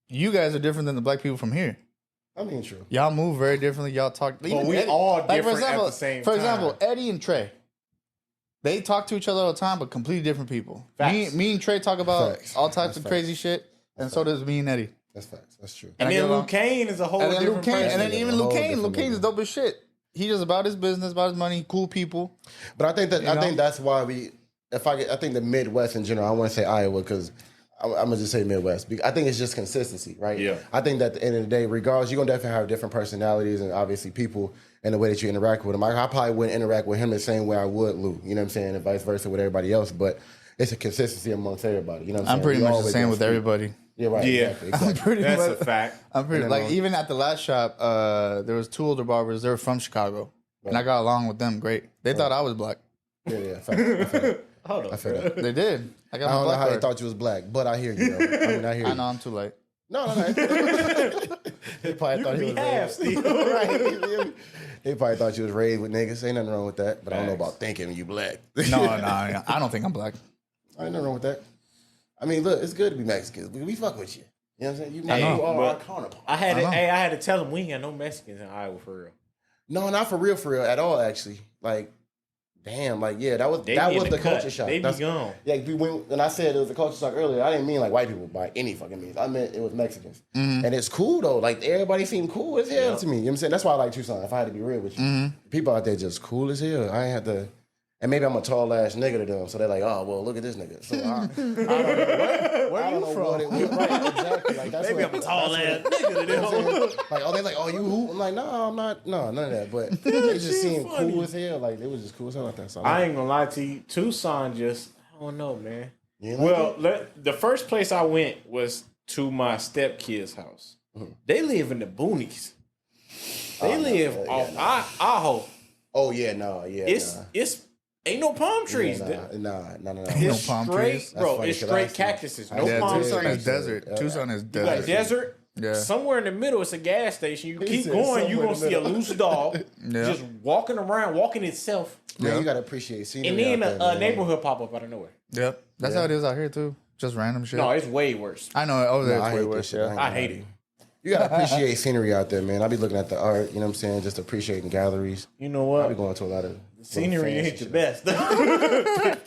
Speaker 1: you guys are different than the black people from here.
Speaker 2: I mean, true.
Speaker 1: Y'all move very differently. Y'all talk.
Speaker 3: But we all different at the same
Speaker 1: For
Speaker 3: time.
Speaker 1: example, Eddie and Trey, they talk to each other all the time, but completely different people.
Speaker 3: Facts.
Speaker 1: Me and Trey talk about
Speaker 2: Facts.
Speaker 1: all types
Speaker 2: That's
Speaker 1: of
Speaker 2: facts.
Speaker 1: crazy shit, and so does me and Eddie.
Speaker 2: That's facts. That's true.
Speaker 3: And
Speaker 1: I
Speaker 3: then
Speaker 1: get
Speaker 3: Luke
Speaker 1: along.
Speaker 3: Kane is a whole
Speaker 1: And then
Speaker 3: different
Speaker 1: Luke Kane,
Speaker 3: person.
Speaker 1: and then even
Speaker 2: A
Speaker 1: Luke
Speaker 2: whole
Speaker 1: Kane.
Speaker 2: different
Speaker 1: Luke Kane's
Speaker 2: nigga.
Speaker 1: dope as shit. He just about his business, about his money, cool people.
Speaker 2: But I think that
Speaker 1: You know?
Speaker 2: I think that's why we. I think the Midwest in general. I want to say Iowa because I'm gonna just say Midwest. I think it's just consistency, right?
Speaker 3: Yeah.
Speaker 2: I think that at the end of the day, regardless, you're gonna definitely have different personalities and obviously people and the way that you interact with them. I probably wouldn't interact with him the same way I would Lou. You know what I'm saying, and vice versa with everybody else. But it's a consistency amongst everybody. You know what I'm saying?
Speaker 1: I'm pretty
Speaker 2: We
Speaker 1: much the
Speaker 2: always
Speaker 1: same
Speaker 2: gonna
Speaker 1: with
Speaker 2: speak.
Speaker 1: everybody.
Speaker 2: Yeah, right.
Speaker 3: Yeah.
Speaker 2: Exactly.
Speaker 1: Pretty
Speaker 3: That's
Speaker 1: much.
Speaker 3: a fact.
Speaker 1: I'm pretty
Speaker 2: And then
Speaker 1: like even at the last shop, there was two older barbers. They were from Chicago, and I got along with them great. They thought I was black.
Speaker 2: Yeah. Fact. I feel that.
Speaker 3: Hold on.
Speaker 2: I feel that.
Speaker 1: They did. I got
Speaker 2: I
Speaker 1: my
Speaker 2: don't know
Speaker 1: black
Speaker 2: how they
Speaker 1: card.
Speaker 2: thought you was black, but I hear you. Though. I hear you.
Speaker 1: I know I'm too late.
Speaker 2: No. They probably
Speaker 3: You
Speaker 2: thought
Speaker 3: can
Speaker 2: he
Speaker 3: be
Speaker 2: was
Speaker 3: half,
Speaker 2: raised.
Speaker 3: Steve.
Speaker 2: Right. They probably thought you was raised with niggas. Ain't nothing wrong with that. But I don't know about thinking you black.
Speaker 1: No, I don't think I'm black.
Speaker 2: Ain't nothing wrong with that. I mean, look, it's good to be Mexican. We fuck with you. You know what I'm saying? You
Speaker 1: know.
Speaker 2: are our
Speaker 3: But-
Speaker 2: counterpart.
Speaker 3: I had to,
Speaker 1: know.
Speaker 3: I had to tell him we ain't got no Mexicans in Iowa for real.
Speaker 2: No, not for real at all. Actually, like, damn, like, yeah, that was
Speaker 3: They
Speaker 2: that
Speaker 3: be in
Speaker 2: was
Speaker 3: the
Speaker 2: the
Speaker 3: cut.
Speaker 2: culture shock.
Speaker 3: They be
Speaker 2: That's-
Speaker 3: gone.
Speaker 2: Yeah, when I said it was a culture shock earlier, I didn't mean like white people by any fucking means. I meant it was Mexicans, and it's cool though. Like everybody seemed cool as hell
Speaker 3: Yeah.
Speaker 2: to me. You know what I'm saying? That's why I like Tucson. If I had to be real with you, people out there just cool as hell. I ain't had to. And maybe I'm a tall ass nigga to them, so they're like, "Oh, well, look at this nigga." So I don't know
Speaker 1: Where
Speaker 2: I
Speaker 1: are
Speaker 2: don't
Speaker 1: you
Speaker 2: know
Speaker 1: from?
Speaker 2: what it was. Right, exactly. Like that's
Speaker 3: Maybe
Speaker 2: what,
Speaker 3: I'm a tall
Speaker 2: that's
Speaker 3: ass
Speaker 2: what-
Speaker 3: nigga to
Speaker 2: You know what I'm
Speaker 3: them.
Speaker 2: saying? Like, oh, they like, oh, you who? I'm like, no, I'm not. No, none of that. But they just seemed
Speaker 3: funny.
Speaker 2: cool as hell. Like, they was just cool as hell out there. So
Speaker 3: I ain't gonna lie to you. Tucson just, I don't know, man.
Speaker 2: You ain't like
Speaker 3: Well, the first place I went was to my stepkid's house. They live in the boonies. They live off Ajo.
Speaker 2: oh, yeah, no, yeah.
Speaker 3: It's ain't no palm trees.
Speaker 2: Nah.
Speaker 3: It's
Speaker 1: No palm
Speaker 3: straight,
Speaker 1: trees?
Speaker 3: bro.
Speaker 2: That's funny,
Speaker 3: It's
Speaker 2: 'cause
Speaker 3: straight
Speaker 2: I see-
Speaker 3: cactuses. No
Speaker 1: Yeah,
Speaker 3: palm
Speaker 1: Tucson
Speaker 3: trees.
Speaker 1: is desert. Tucson is
Speaker 3: You got
Speaker 1: desert.
Speaker 3: desert.
Speaker 1: Yeah.
Speaker 3: Somewhere in the middle, it's a gas station. You
Speaker 2: He
Speaker 3: keep
Speaker 2: said
Speaker 3: going, you're
Speaker 2: somewhere
Speaker 3: gonna
Speaker 2: in the
Speaker 3: see a
Speaker 2: middle.
Speaker 3: loose dog
Speaker 1: Yeah.
Speaker 3: just walking around, walking itself,
Speaker 2: Man,
Speaker 1: Yeah.
Speaker 2: you gotta appreciate scenery.
Speaker 3: and then
Speaker 2: out there,
Speaker 3: a
Speaker 2: man.
Speaker 3: neighborhood pop up out of nowhere.
Speaker 1: Yep, that's how it is out here too. Just random shit.
Speaker 3: No, it's way worse.
Speaker 1: I know over there
Speaker 2: Nah, I
Speaker 1: it's way
Speaker 2: hate
Speaker 1: worse.
Speaker 2: this shit.
Speaker 1: Yeah.
Speaker 3: I hate it.
Speaker 2: You gotta appreciate scenery out there, man. I be looking at the art, you know what I'm saying? Just appreciating galleries.
Speaker 3: You know
Speaker 2: I be
Speaker 3: what?
Speaker 2: going to a lot of
Speaker 3: Scenery
Speaker 2: fancy
Speaker 3: ain't the
Speaker 2: shit.
Speaker 3: best.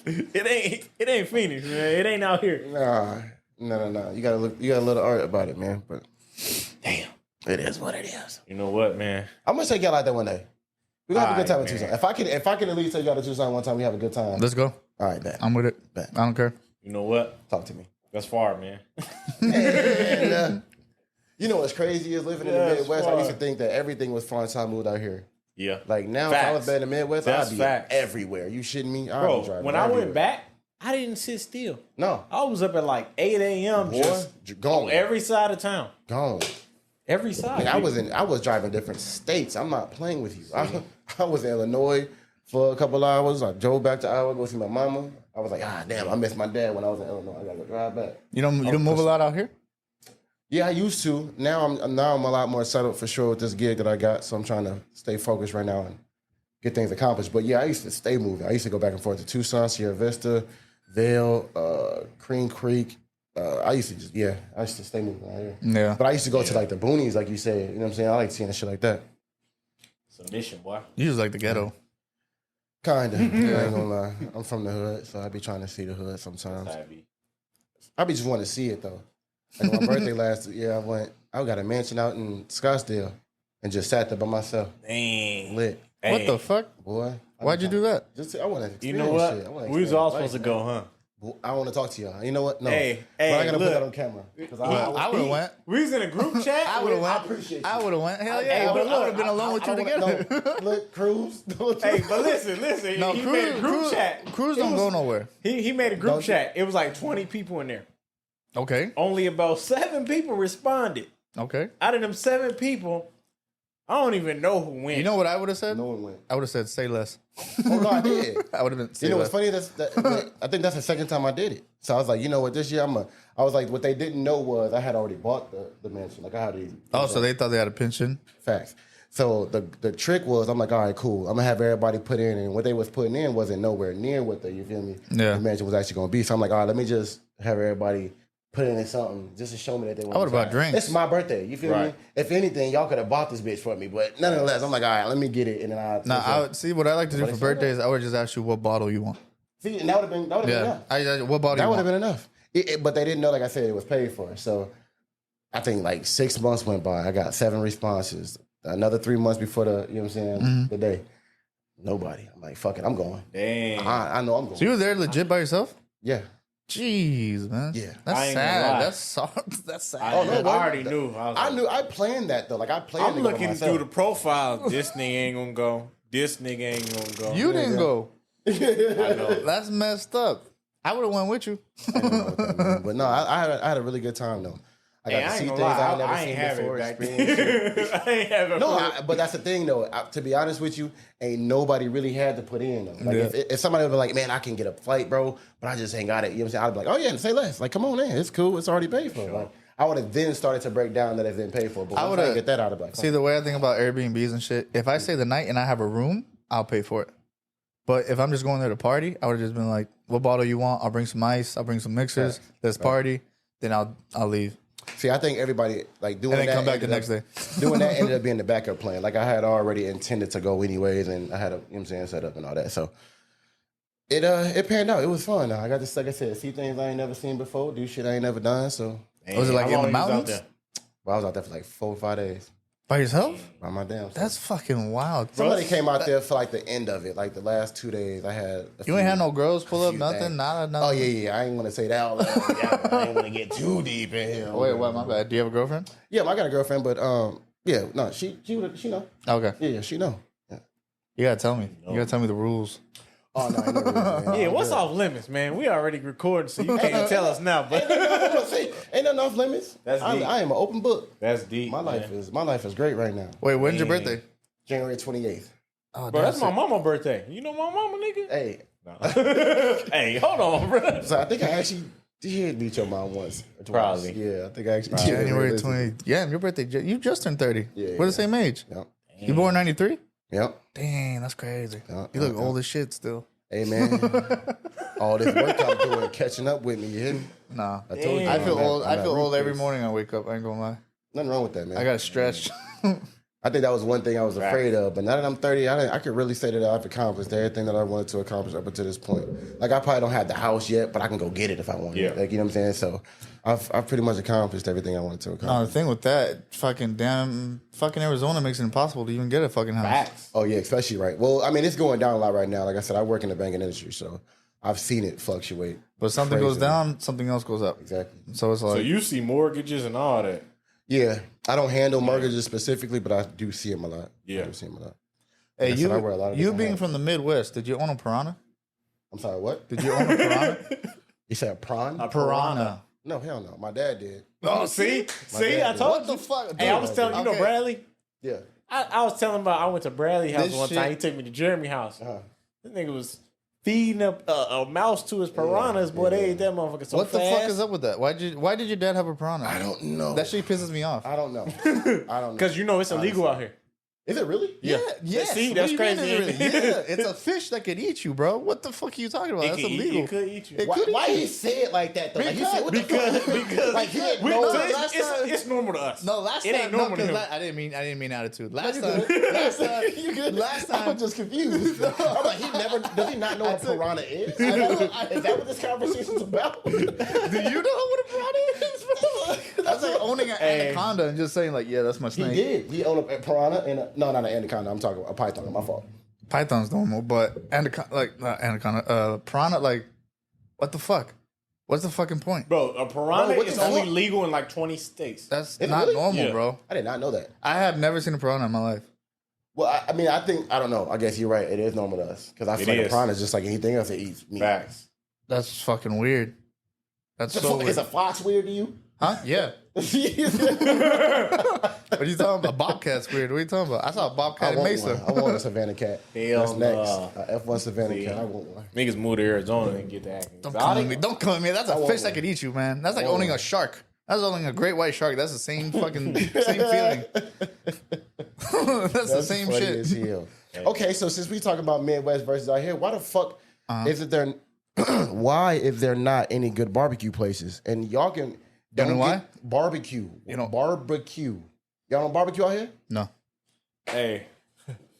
Speaker 3: It ain't Phoenix, man. It ain't out here.
Speaker 2: Nah. You gotta look a little art about it, man. But
Speaker 3: Damn.
Speaker 2: It is what it is.
Speaker 3: You know what, man?
Speaker 2: I'm gonna take y'all out there one day. We gonna have a good time in
Speaker 3: man.
Speaker 2: Tucson. If I can at least take y'all to Tucson one time, we have a good time.
Speaker 1: Let's go.
Speaker 2: All right, bet.
Speaker 1: I'm with it.
Speaker 2: Bet.
Speaker 1: I don't care.
Speaker 3: You know what?
Speaker 2: Talk to me.
Speaker 3: That's far, man.
Speaker 2: And, you know what's crazy is living in the
Speaker 3: it's
Speaker 2: Midwest.
Speaker 3: far.
Speaker 2: I used to think that everything was far until I moved out here.
Speaker 3: Yeah.
Speaker 2: Like now,
Speaker 3: Facts.
Speaker 2: if I was back in the Midwest,
Speaker 3: That's
Speaker 2: I'd be
Speaker 3: facts.
Speaker 2: everywhere. You shitting me? I'd be
Speaker 3: Bro,
Speaker 2: driving
Speaker 3: when I
Speaker 2: everywhere.
Speaker 3: went back, I didn't sit still.
Speaker 2: No.
Speaker 3: I was up at like 8 a.m.
Speaker 2: Boy,
Speaker 3: just
Speaker 2: gone.
Speaker 3: on every side of town.
Speaker 2: Gone.
Speaker 3: Every side.
Speaker 2: Like I was driving different states. I'm not playing with you. I was in Illinois for a couple hours. I drove back to Iowa, go see my mama. I was like, damn, I missed my dad when I was in Illinois. I gotta go drive back.
Speaker 1: You don't move a lot out here?
Speaker 2: Yeah, I used to. Now I'm a lot more settled for sure with this gig that I got. So I'm trying to stay focused right now and get things accomplished. But yeah, I used to stay moving. I used to go back and forth to Tucson, Sierra Vista, Vail, Cream Creek. I used to stay moving right here.
Speaker 1: Yeah.
Speaker 2: But I used to go to like the boonies, like you said. You know what I'm saying? I like seeing shit like that.
Speaker 3: It's a mission, boy.
Speaker 1: You just like the ghetto.
Speaker 2: Kinda. I ain't gonna lie. I'm from the hood, so I be trying to see the hood sometimes. I be just wanting to see it though. Like on my birthday last year, I got a mansion out in Scottsdale and just sat there by myself.
Speaker 3: Dang.
Speaker 2: Lit.
Speaker 1: What the fuck?
Speaker 2: Boy.
Speaker 1: Why'd you do that?
Speaker 2: I want to experience
Speaker 3: You know what?
Speaker 2: shit. I wanna
Speaker 3: We was all
Speaker 2: experience
Speaker 3: supposed to
Speaker 2: life,
Speaker 3: go, huh?
Speaker 2: man. I want to talk to y'all. You know what? No.
Speaker 3: Hey,
Speaker 2: but I gotta put
Speaker 3: look.
Speaker 2: that on camera. 'Cause
Speaker 1: I would have went.
Speaker 3: We was in a group chat.
Speaker 1: I would have
Speaker 2: I
Speaker 1: went.
Speaker 2: appreciate you.
Speaker 1: I would have went. Hell
Speaker 2: Hey,
Speaker 1: yeah. I
Speaker 2: but
Speaker 1: would have
Speaker 2: look,
Speaker 1: been alone with you
Speaker 2: I don't wanna-
Speaker 1: together.
Speaker 2: No. Look, Cruze.
Speaker 3: Hey, but listen.
Speaker 1: No,
Speaker 3: he made a group chat.
Speaker 1: Cruze
Speaker 3: It
Speaker 1: don't
Speaker 3: was-
Speaker 1: go nowhere.
Speaker 3: He made a group
Speaker 2: Don't you?
Speaker 3: chat. It was like 20 people in there.
Speaker 1: Okay.
Speaker 3: Only about 7 people responded.
Speaker 1: Okay.
Speaker 3: Out of them 7 people, I don't even know who went.
Speaker 1: You know what I would have said?
Speaker 2: No one went.
Speaker 1: I would have said say less.
Speaker 2: Oh, no, I did.
Speaker 1: I would have been. Say
Speaker 2: You know what's
Speaker 1: less.
Speaker 2: funny? I think that's the second time I did it. So I was like, you know what? This year I was like, what they didn't know was I had already bought the mansion. Like I had already.
Speaker 1: Oh, so they thought they had a pension.
Speaker 2: Facts. So the trick was, I'm like, all right, cool. I'm gonna have everybody put in, and what they was putting in wasn't nowhere near what you feel me?
Speaker 1: Yeah.
Speaker 2: The mansion was actually gonna be. So I'm like, all right, let me just have everybody put in something just to show me that they want.
Speaker 1: I would've bought drinks.
Speaker 2: It's my birthday. You feel me?
Speaker 3: Right.
Speaker 2: If anything, y'all could have bought this bitch for me, but nonetheless, I'm like, all right, let me get it, and then
Speaker 1: Now, I would see what I like to do
Speaker 2: What
Speaker 1: for
Speaker 2: they say?
Speaker 1: birthdays. I would just ask you what bottle you want.
Speaker 2: see, and that would have been
Speaker 1: Yeah.
Speaker 2: enough.
Speaker 1: What bottle
Speaker 2: That
Speaker 1: you
Speaker 2: would have
Speaker 1: want?
Speaker 2: been enough. But they didn't know, like I said, it was paid for. So I think like 6 months went by. I got 7 responses. Another 3 months before the, you know what I'm saying,
Speaker 1: Mm-hmm.
Speaker 2: the day. Nobody. I'm like, fuck it, I'm going.
Speaker 3: Dang.
Speaker 2: I know I'm going.
Speaker 1: So you were there legit by yourself?
Speaker 2: Yeah.
Speaker 1: Jeez, man.
Speaker 2: Yeah.
Speaker 1: That's
Speaker 3: I ain't gonna
Speaker 1: sad.
Speaker 3: lie.
Speaker 1: That's soft. That's sad.
Speaker 3: I,
Speaker 2: Oh, no,
Speaker 3: I
Speaker 2: what?
Speaker 3: already knew.
Speaker 2: I knew. I planned that, though. Like, I planned
Speaker 3: I'm
Speaker 2: to go
Speaker 3: looking
Speaker 2: myself.
Speaker 3: through the profile. This nigga ain't gonna go. This nigga ain't gonna go.
Speaker 1: You didn't go.
Speaker 3: I know.
Speaker 1: That's messed up. I would have went with you.
Speaker 2: I don't know what that means. But no, I had a really good time, though. I got
Speaker 3: Hey,
Speaker 2: to
Speaker 3: I
Speaker 2: see
Speaker 3: ain't
Speaker 2: things
Speaker 3: gonna lie.
Speaker 2: I never
Speaker 3: I
Speaker 2: seen
Speaker 3: ain't have
Speaker 2: before.
Speaker 3: it back
Speaker 2: experience shit.
Speaker 3: then. I ain't have it.
Speaker 2: No, but that's the thing, though. To be honest with you, ain't nobody really had to put in, though. Like,
Speaker 1: Yeah.
Speaker 2: if somebody would be like, man, I can get a flight, bro, but I just ain't got it. You know what I'm saying? I'd be like, oh, yeah, say less. Like, come on in. It's cool. It's already paid for. Like, I would have then started to break down that it's been paid for. But
Speaker 1: I
Speaker 2: once
Speaker 1: would've-
Speaker 2: I get that out of it.
Speaker 1: See, the way I think about Airbnbs and shit, if I stay the night and I have a room, I'll pay for it. But if I'm just going there to party, I would have just been like, what bottle you want? I'll bring some ice. I'll bring some mixers.
Speaker 2: Right.
Speaker 1: Let's party. Then I'll leave.
Speaker 2: See, I think everybody, like, doing
Speaker 1: And then
Speaker 2: that.
Speaker 1: come back the
Speaker 2: ended
Speaker 1: next day.
Speaker 2: Doing that ended up being the backup plan. Like, I had already intended to go anyways, and I had a, you know what I'm saying, set up and all that. So it panned out. It was fun. I got to, like I said, see things I ain't never seen before, do shit I ain't never done. So
Speaker 1: Was it like
Speaker 3: How
Speaker 1: in the
Speaker 3: long you was out
Speaker 1: mountains?
Speaker 3: there?
Speaker 2: I was out there for like 4 or 5 days
Speaker 1: By yourself?
Speaker 2: by my damn self.
Speaker 1: That's fucking wild.
Speaker 2: Somebody came out there for like the end of it, like the last 2 days. I had
Speaker 1: You ain't had no girls pull up,
Speaker 2: few
Speaker 1: nothing,
Speaker 2: things.
Speaker 1: nothing.
Speaker 2: Oh yeah. I ain't want to say that. Out loud. Yeah, I ain't want to get too deep in here.
Speaker 1: Wait, what? My bad. Do you have a girlfriend?
Speaker 2: Yeah, I got a girlfriend, but yeah, no, she know.
Speaker 1: Okay.
Speaker 2: Yeah, she know. Yeah.
Speaker 1: You gotta tell me. You gotta tell me the rules.
Speaker 2: Oh no, I ain't never really, man.
Speaker 3: Yeah, what's
Speaker 2: Yeah.
Speaker 3: off limits, man? We already recording, so you can't tell us now. But
Speaker 2: Ain't nothing off limits.
Speaker 3: That's deep.
Speaker 2: I am an open book.
Speaker 3: that's deep.
Speaker 2: My
Speaker 3: man.
Speaker 2: life is great right now.
Speaker 1: Wait, when's your
Speaker 3: Dang.
Speaker 1: birthday?
Speaker 2: January 28th.
Speaker 1: Oh,
Speaker 3: Bro, that's
Speaker 1: damn,
Speaker 3: my mama's birthday. You know my mama, nigga?
Speaker 2: Hey,
Speaker 3: No. Hey, hold on, bro.
Speaker 2: so I think I actually did meet your mom once. Or twice.
Speaker 3: Probably.
Speaker 2: Yeah, I think I actually did.
Speaker 1: January
Speaker 2: Listen.
Speaker 1: 20. Yeah, your birthday. You just turned 30.
Speaker 2: Yeah,
Speaker 1: We're
Speaker 2: yeah.
Speaker 1: the same age.
Speaker 2: Yep.
Speaker 1: You born 93?
Speaker 2: Yep.
Speaker 1: Dang, that's crazy.
Speaker 2: Yeah,
Speaker 1: You look
Speaker 2: yeah,
Speaker 1: old as shit still.
Speaker 2: Hey man, all this work I'm doing, catching up with me. You hear me?
Speaker 1: Nah.
Speaker 2: I told you.
Speaker 1: I feel
Speaker 2: I'm
Speaker 1: old.
Speaker 2: not-
Speaker 1: I
Speaker 2: I'm
Speaker 1: feel
Speaker 2: not
Speaker 1: old every
Speaker 2: ruthless.
Speaker 1: morning I wake up. I ain't gonna lie.
Speaker 2: Nothing wrong with that, man.
Speaker 1: I gotta stretch.
Speaker 2: I think that was one thing I was afraid of. But now that I'm 30, I could really say that I've accomplished everything that I wanted to accomplish up until this point. Like, I probably don't have the house yet, but I can go get it if I want it. Like, you know what I'm saying? So I've pretty much accomplished everything I wanted to accomplish.
Speaker 1: No, the thing with that, fucking Arizona makes it impossible to even get a fucking house.
Speaker 3: Facts.
Speaker 2: Oh, yeah, especially right. Well, I mean, it's going down a lot right now. Like I said, I work in the banking industry, so I've seen it fluctuate.
Speaker 1: But something goes down, something else goes up.
Speaker 2: Exactly.
Speaker 1: So it's like...
Speaker 3: So you see mortgages and all that.
Speaker 2: Yeah. I don't handle mortgages specifically, but I do see them a lot.
Speaker 3: Yeah.
Speaker 2: I do see them a lot.
Speaker 1: Hey,
Speaker 2: I wear a lot of
Speaker 1: you
Speaker 2: different
Speaker 1: being
Speaker 2: hats.
Speaker 1: from the Midwest, did you own a piranha?
Speaker 2: I'm sorry, what?
Speaker 1: Did you own a piranha?
Speaker 2: You said a prawn?
Speaker 3: A
Speaker 1: Piranha.
Speaker 2: No, hell no. My dad did.
Speaker 3: Oh, see?
Speaker 2: dad
Speaker 3: I
Speaker 2: did.
Speaker 3: told
Speaker 1: What
Speaker 3: you.
Speaker 1: the fuck?
Speaker 3: Hey, I was telling you, know
Speaker 1: Okay.
Speaker 3: Bradley?
Speaker 2: Yeah.
Speaker 3: I was telling about I went to Bradley house
Speaker 1: This
Speaker 3: one
Speaker 1: shit-
Speaker 3: time. He took me to Jeremy house.
Speaker 2: Uh-huh.
Speaker 3: This nigga was feeding a mouse to his piranhas. Boy, they ate that motherfucker so
Speaker 1: What the
Speaker 3: fast.
Speaker 1: fuck is up with that? Why did your dad have a piranha?
Speaker 2: I don't know.
Speaker 1: That shit pisses me off.
Speaker 2: I don't know. I don't know.
Speaker 3: Because you know it's illegal out here.
Speaker 2: Is it really?
Speaker 1: Yes.
Speaker 3: See,
Speaker 1: What
Speaker 3: that's
Speaker 1: do you mean
Speaker 3: crazy.
Speaker 1: it's really- Yeah, it's a fish that could eat you, bro. What the fuck are you talking about? That's illegal.
Speaker 3: It could eat you.
Speaker 1: It
Speaker 2: Why,
Speaker 1: could
Speaker 2: why
Speaker 1: eat
Speaker 2: he
Speaker 1: you.
Speaker 2: say it like that though? Like he said, what the
Speaker 3: Because
Speaker 2: fuck? Like he didn't
Speaker 3: we,
Speaker 2: know.
Speaker 3: so
Speaker 1: last time-
Speaker 3: it's normal to us.
Speaker 1: No, last
Speaker 3: it
Speaker 1: time
Speaker 3: ain't normal to him.
Speaker 1: I didn't mean attitude. Last
Speaker 2: You
Speaker 1: time,
Speaker 2: good.
Speaker 1: you good. Last
Speaker 2: I'm
Speaker 1: time,
Speaker 2: just confused. I'm like, does he not know what piranha is? Is that what this conversation's about?
Speaker 1: do you know what a piranha is, bro? That's like owning an anaconda and just saying like, yeah, that's my
Speaker 2: He
Speaker 1: snake.
Speaker 2: did. He owned a piranha and no, not an anaconda. I'm talking about a python. My fault.
Speaker 1: Python's normal, but piranha, like, what the fuck? What's the fucking point?
Speaker 3: Bro, a piranha
Speaker 2: Bro, what the
Speaker 3: is only
Speaker 2: fuck?
Speaker 3: legal in like 20 states.
Speaker 1: That's
Speaker 2: Is it
Speaker 1: not
Speaker 2: really?
Speaker 1: normal,
Speaker 3: Yeah.
Speaker 1: bro.
Speaker 2: I did not know that.
Speaker 1: I have never seen a piranha in my life.
Speaker 2: Well, I mean, I don't know. I guess you're right. It is normal to us because I feel like a
Speaker 3: is.
Speaker 2: piranha is just like anything else that eats meat.
Speaker 3: Facts.
Speaker 1: That's fucking weird. That's so
Speaker 2: Is
Speaker 1: weird.
Speaker 2: a fox weird to you?
Speaker 1: Huh? Yeah. What are you talking about? Bobcat's weird. What are you talking about? I saw a
Speaker 2: I
Speaker 1: bobcat in
Speaker 2: want
Speaker 1: Mesa.
Speaker 2: one. I want a Savannah cat.
Speaker 3: Hell
Speaker 2: That's next.
Speaker 3: no.
Speaker 2: A F1 Savannah
Speaker 3: See.
Speaker 2: cat. I want one.
Speaker 3: Niggas move to Arizona and get that.
Speaker 1: Don't come at me. Don't come at me. That's a
Speaker 2: want
Speaker 1: fish that
Speaker 2: one.
Speaker 1: could eat you, man. That's like
Speaker 2: want
Speaker 1: owning
Speaker 2: one.
Speaker 1: a shark. That's owning a great white shark. That's the same fucking same feeling. That's the same
Speaker 2: funny
Speaker 1: shit.
Speaker 2: as hell. Okay, so since we talking about Midwest versus out here, why the fuck is it there? Why is there not any good barbecue places? And y'all can
Speaker 1: know why?
Speaker 2: Barbecue.
Speaker 1: You know-
Speaker 2: barbecue. Y'all don't barbecue out here?
Speaker 1: No.
Speaker 3: Hey.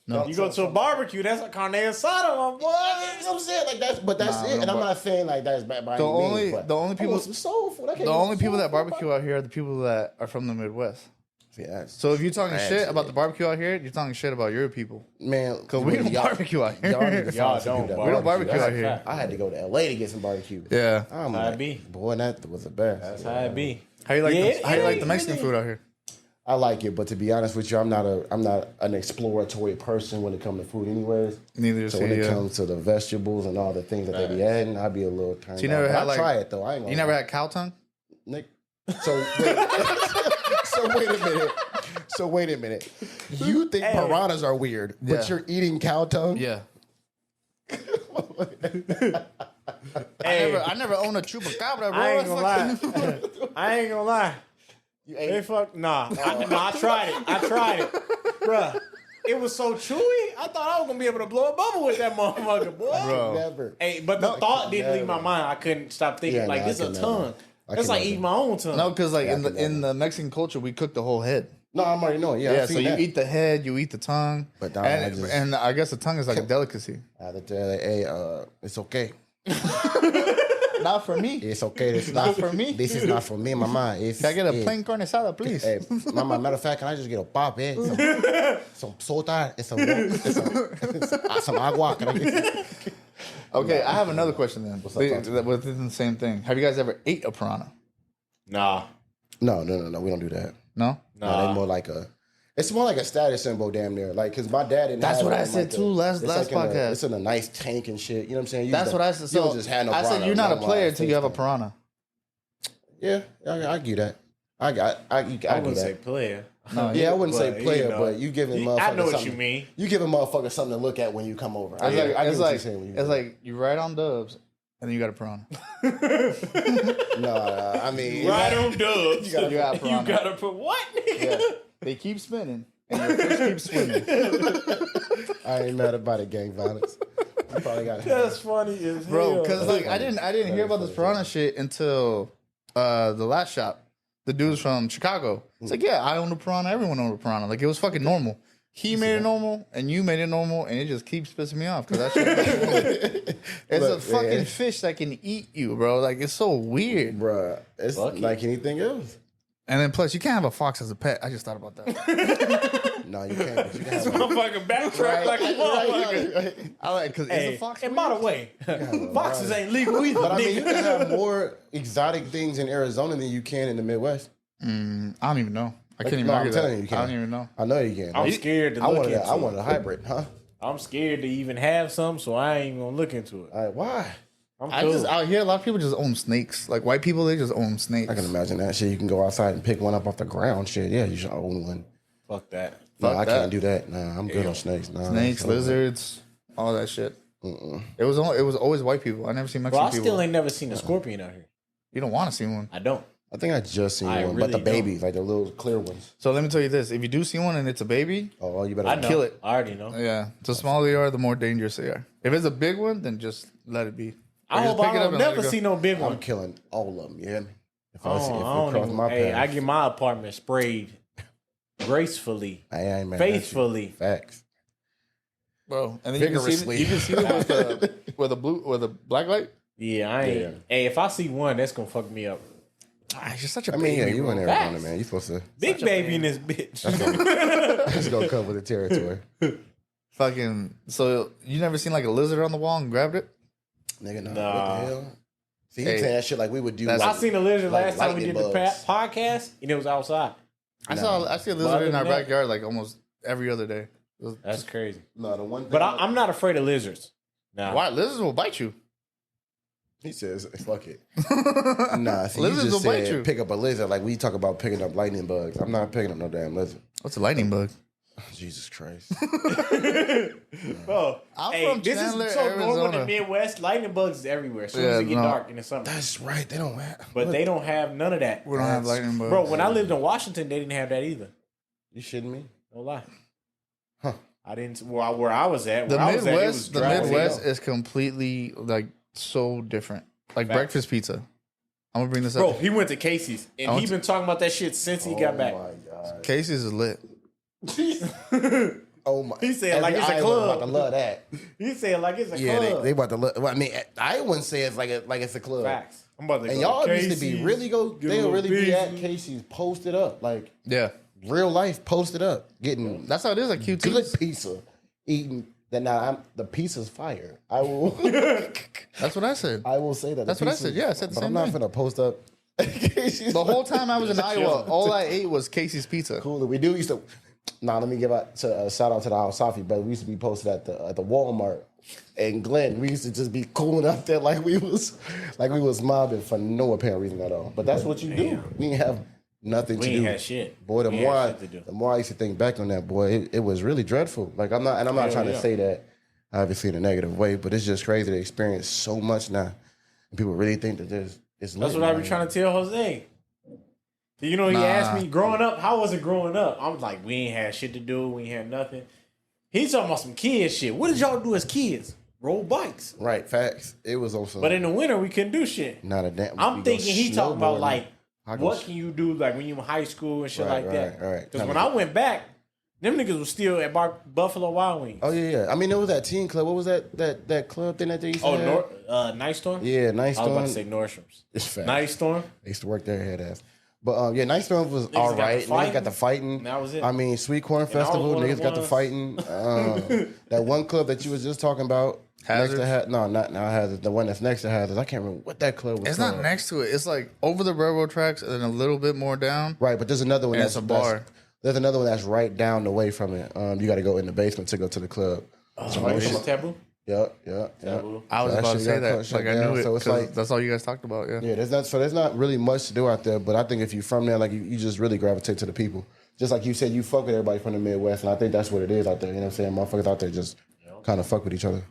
Speaker 1: No.
Speaker 3: You go to a barbecue, that's a carne asada, my boy.
Speaker 2: You know what I'm saying? Like that's
Speaker 1: Nah,
Speaker 2: it.
Speaker 1: no,
Speaker 2: And I'm
Speaker 1: but-
Speaker 2: not saying like that's bad by
Speaker 1: The
Speaker 2: any
Speaker 1: only-
Speaker 2: means, but
Speaker 1: the only
Speaker 2: I
Speaker 1: people-
Speaker 2: want some soul food. I can't
Speaker 1: The
Speaker 2: get
Speaker 1: only
Speaker 2: some
Speaker 1: people
Speaker 2: soul
Speaker 1: that
Speaker 2: food,
Speaker 1: barbecue out here are the people that are from the Midwest.
Speaker 2: See, that's,
Speaker 1: So if you're talking
Speaker 2: That's
Speaker 1: shit about
Speaker 2: it.
Speaker 1: the barbecue out here, you're talking shit about your people.
Speaker 2: man,
Speaker 1: Because we don't
Speaker 2: y'all-
Speaker 1: barbecue out here.
Speaker 2: Y'all need to
Speaker 3: Y'all
Speaker 2: find some
Speaker 3: don't
Speaker 2: people that
Speaker 1: We don't barbecue
Speaker 2: That's
Speaker 1: out
Speaker 2: a
Speaker 1: here.
Speaker 2: fact. I had to go to LA to get some barbecue.
Speaker 1: Yeah.
Speaker 2: I'm
Speaker 3: How it
Speaker 2: like,
Speaker 3: be.
Speaker 2: boy, that was the best.
Speaker 3: That's how it be.
Speaker 1: How you like
Speaker 3: Yeah,
Speaker 1: how you
Speaker 3: it
Speaker 1: like
Speaker 3: ain't
Speaker 1: the Mexican
Speaker 3: really-
Speaker 1: food out here?
Speaker 2: I like it, but to be honest with you, I'm not an exploratory person when it comes to food, anyways.
Speaker 1: Neither is
Speaker 2: So when
Speaker 1: he.
Speaker 2: it comes to the vegetables and all the things that they be adding, I'd be a little turned.
Speaker 1: So you never
Speaker 2: off. But
Speaker 1: had,
Speaker 2: I
Speaker 1: like-
Speaker 2: try it though. I ain't gonna
Speaker 1: You never
Speaker 2: lie.
Speaker 1: had cow tongue?
Speaker 2: Nick. So wait, so wait a minute. So wait a minute. You think piranhas are weird, but
Speaker 1: Yeah.
Speaker 2: you're eating cow tongue?
Speaker 1: Yeah.
Speaker 3: Hey,
Speaker 1: I never owned a chupacabra, bro.
Speaker 3: I ain't gonna
Speaker 1: That's
Speaker 3: lie. I ain't gonna lie. They fuck nah. I tried it. Bruh. It was so chewy. I thought I was gonna be able to blow a bubble with that motherfucker, boy.
Speaker 1: Bro.
Speaker 2: Never.
Speaker 3: Hey, but the thought didn't leave my
Speaker 2: never.
Speaker 3: mind. I couldn't stop thinking
Speaker 2: Yeah,
Speaker 3: like
Speaker 2: no,
Speaker 3: this
Speaker 2: I
Speaker 3: is a
Speaker 2: can never.
Speaker 3: tongue.
Speaker 2: I
Speaker 3: It's
Speaker 2: can
Speaker 3: like
Speaker 2: never.
Speaker 3: eating my own tongue.
Speaker 1: No, because like
Speaker 2: Yeah,
Speaker 1: in the Mexican culture, we cook the whole head.
Speaker 2: No, I'm already knowing. Yeah,
Speaker 1: Yeah,
Speaker 2: I've
Speaker 1: so
Speaker 2: seen
Speaker 1: you
Speaker 2: that.
Speaker 1: eat the head, you eat the tongue,
Speaker 2: But nah,
Speaker 1: and
Speaker 2: I just-
Speaker 1: and I guess the tongue is like a delicacy.
Speaker 2: I had to tell her, hey, it's okay.
Speaker 1: Not for me.
Speaker 2: It's okay. It's
Speaker 1: Not for me.
Speaker 2: This is not for me, mama. It's,
Speaker 1: Can I get a
Speaker 2: yeah.
Speaker 1: plain carne asada, please?
Speaker 2: Hey, mama, matter of fact, can I just get a pop, some soda, and some agua? Can I get
Speaker 1: Okay, I have another question then.
Speaker 2: What's up, Tonto?
Speaker 1: Within the same thing. Have you guys ever ate a piranha?
Speaker 3: Nah.
Speaker 2: No, we don't do that.
Speaker 1: No?
Speaker 2: No, they more like it's more like a status symbol, damn near. Like, cause my dad didn't.
Speaker 1: That's
Speaker 2: have
Speaker 1: what
Speaker 2: it
Speaker 1: I
Speaker 2: in,
Speaker 1: said
Speaker 2: like,
Speaker 1: too last
Speaker 2: it's like in
Speaker 1: podcast.
Speaker 2: it's in a nice tank and shit. You know what I'm saying? You
Speaker 1: That's
Speaker 2: just
Speaker 1: what I said.
Speaker 2: You
Speaker 1: So
Speaker 2: don't just have no
Speaker 1: I said
Speaker 2: piranha,
Speaker 1: you're not a
Speaker 2: no
Speaker 1: player
Speaker 2: lie,
Speaker 1: until you have a
Speaker 2: face
Speaker 1: piranha.
Speaker 2: Yeah, I give that. I
Speaker 3: I
Speaker 2: give
Speaker 3: wouldn't say
Speaker 2: that.
Speaker 3: player.
Speaker 1: No,
Speaker 2: Yeah, I wouldn't say
Speaker 3: But,
Speaker 2: player,
Speaker 3: you know,
Speaker 2: but you giving motherfuckers
Speaker 3: I know what
Speaker 2: something.
Speaker 3: you mean.
Speaker 2: You giving motherfuckers something to look at when you come over. I get what you're saying when you
Speaker 1: it's
Speaker 2: do
Speaker 1: like you ride on dubs and then you got a piranha.
Speaker 2: that. No, I mean,
Speaker 3: Right on dubs.
Speaker 1: You got a piranha.
Speaker 3: You gotta put what?
Speaker 1: Yeah. They keep spinning and your fish keeps swimming.
Speaker 2: I ain't mad about it, gang violence. You probably got
Speaker 3: That's funny as
Speaker 1: Bro,
Speaker 3: hell.
Speaker 1: because like I didn't hear about this piranha shit until the last shop. The dude's from Chicago. It's like, yeah, I own a piranha. Everyone owned a piranha. Like, it was fucking normal. He made it normal, and you made it normal, and it just keeps pissing me off because that shit. It's a fucking fish that can eat you, bro. Like, it's so weird,
Speaker 2: Bruh, it's like anything else.
Speaker 1: And then plus, you can't have a fox as a pet. I just thought about that.
Speaker 2: No, you can't. But you can
Speaker 3: This
Speaker 2: have
Speaker 3: motherfucker backtrack like a motherfucker.
Speaker 1: I like because it's a fox.
Speaker 3: And by the way, foxes ain't legal either.
Speaker 2: But I mean, you can have more exotic things in Arizona than you can in the Midwest.
Speaker 1: I don't even know. I can't even
Speaker 2: No,
Speaker 1: argue
Speaker 2: I'm telling
Speaker 1: that.
Speaker 2: you, you can.
Speaker 1: I don't even know.
Speaker 2: I know you can.
Speaker 3: I'm scared to look into
Speaker 2: I wanted a hybrid, huh?
Speaker 3: I'm scared to even have some, so I ain't gonna look into it.
Speaker 2: All right, why?
Speaker 1: I just out here, a lot of people just own snakes. Like white people, they just own snakes.
Speaker 2: I can imagine that shit. You can go outside and pick one up off the ground. Shit, yeah, you should own one.
Speaker 3: Fuck that.
Speaker 2: No, I can't do that. Nah, I'm good on snakes. Nah,
Speaker 1: Snakes, lizards, all that shit. It was always white people. I never seen Mexican
Speaker 3: Bro, I
Speaker 1: people.
Speaker 3: still ain't never seen a scorpion out here.
Speaker 1: You don't want to see one.
Speaker 3: I don't.
Speaker 2: I think I just seen
Speaker 3: I
Speaker 2: one,
Speaker 3: really
Speaker 2: but the babies, like the little clear ones.
Speaker 1: So let me tell you this: if you do see one and it's a baby,
Speaker 2: Oh, you better
Speaker 3: I know.
Speaker 1: kill it.
Speaker 3: I already know.
Speaker 1: Yeah, the smaller they are, the more dangerous they are. If it's a big one, then just let it be.
Speaker 3: I
Speaker 1: Or just
Speaker 3: hope
Speaker 1: pick it
Speaker 3: I
Speaker 1: up
Speaker 3: don't
Speaker 1: and let
Speaker 3: never
Speaker 1: it go.
Speaker 3: see no big
Speaker 2: I'm
Speaker 3: one.
Speaker 2: killing all of them. You hear me? If
Speaker 3: I
Speaker 2: it
Speaker 3: don't
Speaker 2: cross
Speaker 3: even,
Speaker 2: my
Speaker 3: hey, I
Speaker 2: path,
Speaker 3: get my apartment sprayed gracefully,
Speaker 2: I ain't mad.
Speaker 3: faithfully.
Speaker 2: Facts.
Speaker 1: Bro, and then
Speaker 2: Vigorously.
Speaker 1: you can see them with the black light.
Speaker 3: Yeah, I ain't.
Speaker 2: Yeah.
Speaker 3: Hey, if I see one, that's gonna fuck me up.
Speaker 1: Ah, you're such a
Speaker 2: I mean, yeah,
Speaker 1: baby,
Speaker 2: you
Speaker 1: bro.
Speaker 2: in Arizona,
Speaker 3: Facts.
Speaker 2: man. You supposed to
Speaker 3: Big baby in this bitch.
Speaker 2: just go cover the territory.
Speaker 1: Fucking. So you never seen like a lizard on the wall and grabbed it?
Speaker 2: Nigga, no.
Speaker 3: Nah.
Speaker 2: What the hell? See,
Speaker 1: Hey,
Speaker 2: he's saying that shit like we would do.
Speaker 1: that's-
Speaker 3: I
Speaker 2: Like,
Speaker 3: seen a lizard
Speaker 2: like
Speaker 3: last time we did
Speaker 2: lightning
Speaker 3: the
Speaker 2: bugs.
Speaker 3: podcast, and it was outside.
Speaker 1: I see a
Speaker 3: But
Speaker 1: lizard
Speaker 3: other
Speaker 1: in our
Speaker 3: than that-
Speaker 1: backyard like almost every other day.
Speaker 3: That's crazy.
Speaker 2: No, the one thing.
Speaker 3: But I'm not afraid of lizards. Nah.
Speaker 1: Why lizards will bite you?
Speaker 2: He says, fuck it. Nah, see, you
Speaker 1: Lizards
Speaker 2: just
Speaker 1: will bite you.
Speaker 2: said pick up a lizard like we talk about picking up lightning bugs. I'm not picking up no damn lizard.
Speaker 1: What's a lightning bug?
Speaker 2: Jesus Christ.
Speaker 3: Bro,
Speaker 1: I'm
Speaker 3: hey,
Speaker 1: from
Speaker 3: this
Speaker 1: Chandler,
Speaker 3: is so normal in the
Speaker 1: Arizona.
Speaker 3: Midwest. Lightning bugs is everywhere. As soon as
Speaker 1: Yeah,
Speaker 3: it get
Speaker 1: no.
Speaker 3: dark in the summer.
Speaker 2: That's right. They don't have.
Speaker 3: But they don't have none of that.
Speaker 1: We don't have lightning bugs.
Speaker 3: Bro, when I lived in Washington, they didn't have that either.
Speaker 2: You shitting me?
Speaker 3: No lie.
Speaker 2: Huh.
Speaker 3: I didn't. Where I was at.
Speaker 1: The
Speaker 3: Where I was at, it was
Speaker 1: Midwest, the
Speaker 3: dry as
Speaker 1: Midwest
Speaker 3: hell.
Speaker 1: is completely like so different. Like
Speaker 3: Facts.
Speaker 1: breakfast pizza. I'm gonna bring this
Speaker 3: Bro,
Speaker 1: up.
Speaker 3: he went to Casey's and he been talking about that shit since he got back.
Speaker 2: Oh my God.
Speaker 1: Casey's is lit.
Speaker 2: Oh my.
Speaker 3: He said like
Speaker 2: Every
Speaker 3: it's a
Speaker 2: Iowa about to
Speaker 3: club.
Speaker 2: love that.
Speaker 3: He said like it's a
Speaker 2: Yeah,
Speaker 3: club.
Speaker 2: they about to love. Well, I mean, I wouldn't say it's like it's a club.
Speaker 3: Facts. I'm about to
Speaker 2: And
Speaker 3: go
Speaker 2: y'all
Speaker 3: to
Speaker 2: used to be
Speaker 3: Casey's,
Speaker 2: really go.
Speaker 3: get a
Speaker 2: They'll
Speaker 3: little
Speaker 2: really be at
Speaker 3: pizza.
Speaker 2: Casey's posted up, like
Speaker 1: Yeah,
Speaker 2: real life posted up, getting
Speaker 1: that's how it is. Like
Speaker 2: good
Speaker 1: QT's.
Speaker 2: pizza, eating. That now the pizza's fire. I will.
Speaker 1: That's what I said.
Speaker 2: I will say that.
Speaker 1: That's
Speaker 2: the
Speaker 1: what I
Speaker 2: pizza-
Speaker 1: said. Yeah, I said the
Speaker 2: but
Speaker 1: same
Speaker 2: I'm not
Speaker 1: thing.
Speaker 2: gonna post up. Casey's
Speaker 1: The whole time I was in Iowa, all I ate was Casey's pizza.
Speaker 2: Cool. We do used to. Nah, let me give a shout out to the Al Safi, but we used to be posted at the Walmart and Glen. We used to just be cooling up there like we was mobbing for no apparent reason at all. But that's what you do. We ain't have nothing
Speaker 3: We
Speaker 2: to
Speaker 3: ain't
Speaker 2: do.
Speaker 3: had shit.
Speaker 2: Boy, the
Speaker 3: We
Speaker 2: more
Speaker 3: had
Speaker 2: I,
Speaker 3: shit to do.
Speaker 2: the more I used to think back on that, boy, it was really dreadful. Like I'm not trying to say that obviously in a negative way, but it's just crazy to experience so much now. And people really think that it's
Speaker 3: That's what I be trying to tell Jose. You know, he asked me, growing up, how was it growing up? I was like, we ain't had shit to do. We ain't had nothing. He's talking about some kid shit. What did y'all do as kids? Roll bikes.
Speaker 2: Right, facts. It was on some.
Speaker 3: But in the winter, we couldn't do shit.
Speaker 2: Not a damn.
Speaker 3: I'm
Speaker 2: we go
Speaker 3: thinking he talking about
Speaker 2: snowboarding.
Speaker 3: like,
Speaker 2: I go
Speaker 3: what can you do like when you in high school and shit
Speaker 2: Right,
Speaker 3: like that?
Speaker 2: right.
Speaker 3: Because
Speaker 2: Kinda
Speaker 3: when I went back, them niggas was still at Buffalo Wild Wings.
Speaker 2: Oh yeah. I mean, there was that teen club. What was that club thing that they used to have?
Speaker 3: Night Storm?
Speaker 2: Yeah, Night
Speaker 3: I was about
Speaker 2: Storm.
Speaker 3: to say Nordstrom's.
Speaker 2: It's fat.
Speaker 3: Night Storm?
Speaker 2: I used to work there, head ass. But yeah, Night Storm was
Speaker 3: Niggas
Speaker 2: all
Speaker 3: got the
Speaker 2: right. Niggas
Speaker 3: fighting.
Speaker 2: got the fighting.
Speaker 3: That was it.
Speaker 2: I mean, Sweet Corn
Speaker 3: was
Speaker 2: Festival.
Speaker 3: one of
Speaker 2: Niggas
Speaker 3: the
Speaker 2: got the
Speaker 3: ones.
Speaker 2: fighting. That one club that you was just talking about.
Speaker 1: Hazards?
Speaker 2: Next to not Hazards. The one that's next to Hazards. I can't remember what that club was.
Speaker 1: It's
Speaker 2: called.
Speaker 1: not next to it. It's like over the railroad tracks and then a little bit more down.
Speaker 2: Right, but there's another one.
Speaker 1: And
Speaker 2: That's
Speaker 1: it's a bar.
Speaker 2: There's another one that's right down the way from it. You got to go in the basement to go to the club.
Speaker 3: It's Taboo?
Speaker 2: Yeah.
Speaker 3: Taboo.
Speaker 1: I was
Speaker 2: So that
Speaker 1: about to
Speaker 2: shit
Speaker 1: say
Speaker 2: got
Speaker 1: that.
Speaker 2: shut
Speaker 1: Like I
Speaker 2: down.
Speaker 1: knew it.
Speaker 2: So it's
Speaker 1: 'cause
Speaker 2: like-
Speaker 1: that's all you guys talked about. Yeah.
Speaker 2: Yeah, there's not really much to do out there, but I think if you're from there, like you just really gravitate to the people. Just like you said, you fuck with everybody from the Midwest, and I think that's what it is out there. You know what I'm saying? Motherfuckers out there just kind of fuck with each other.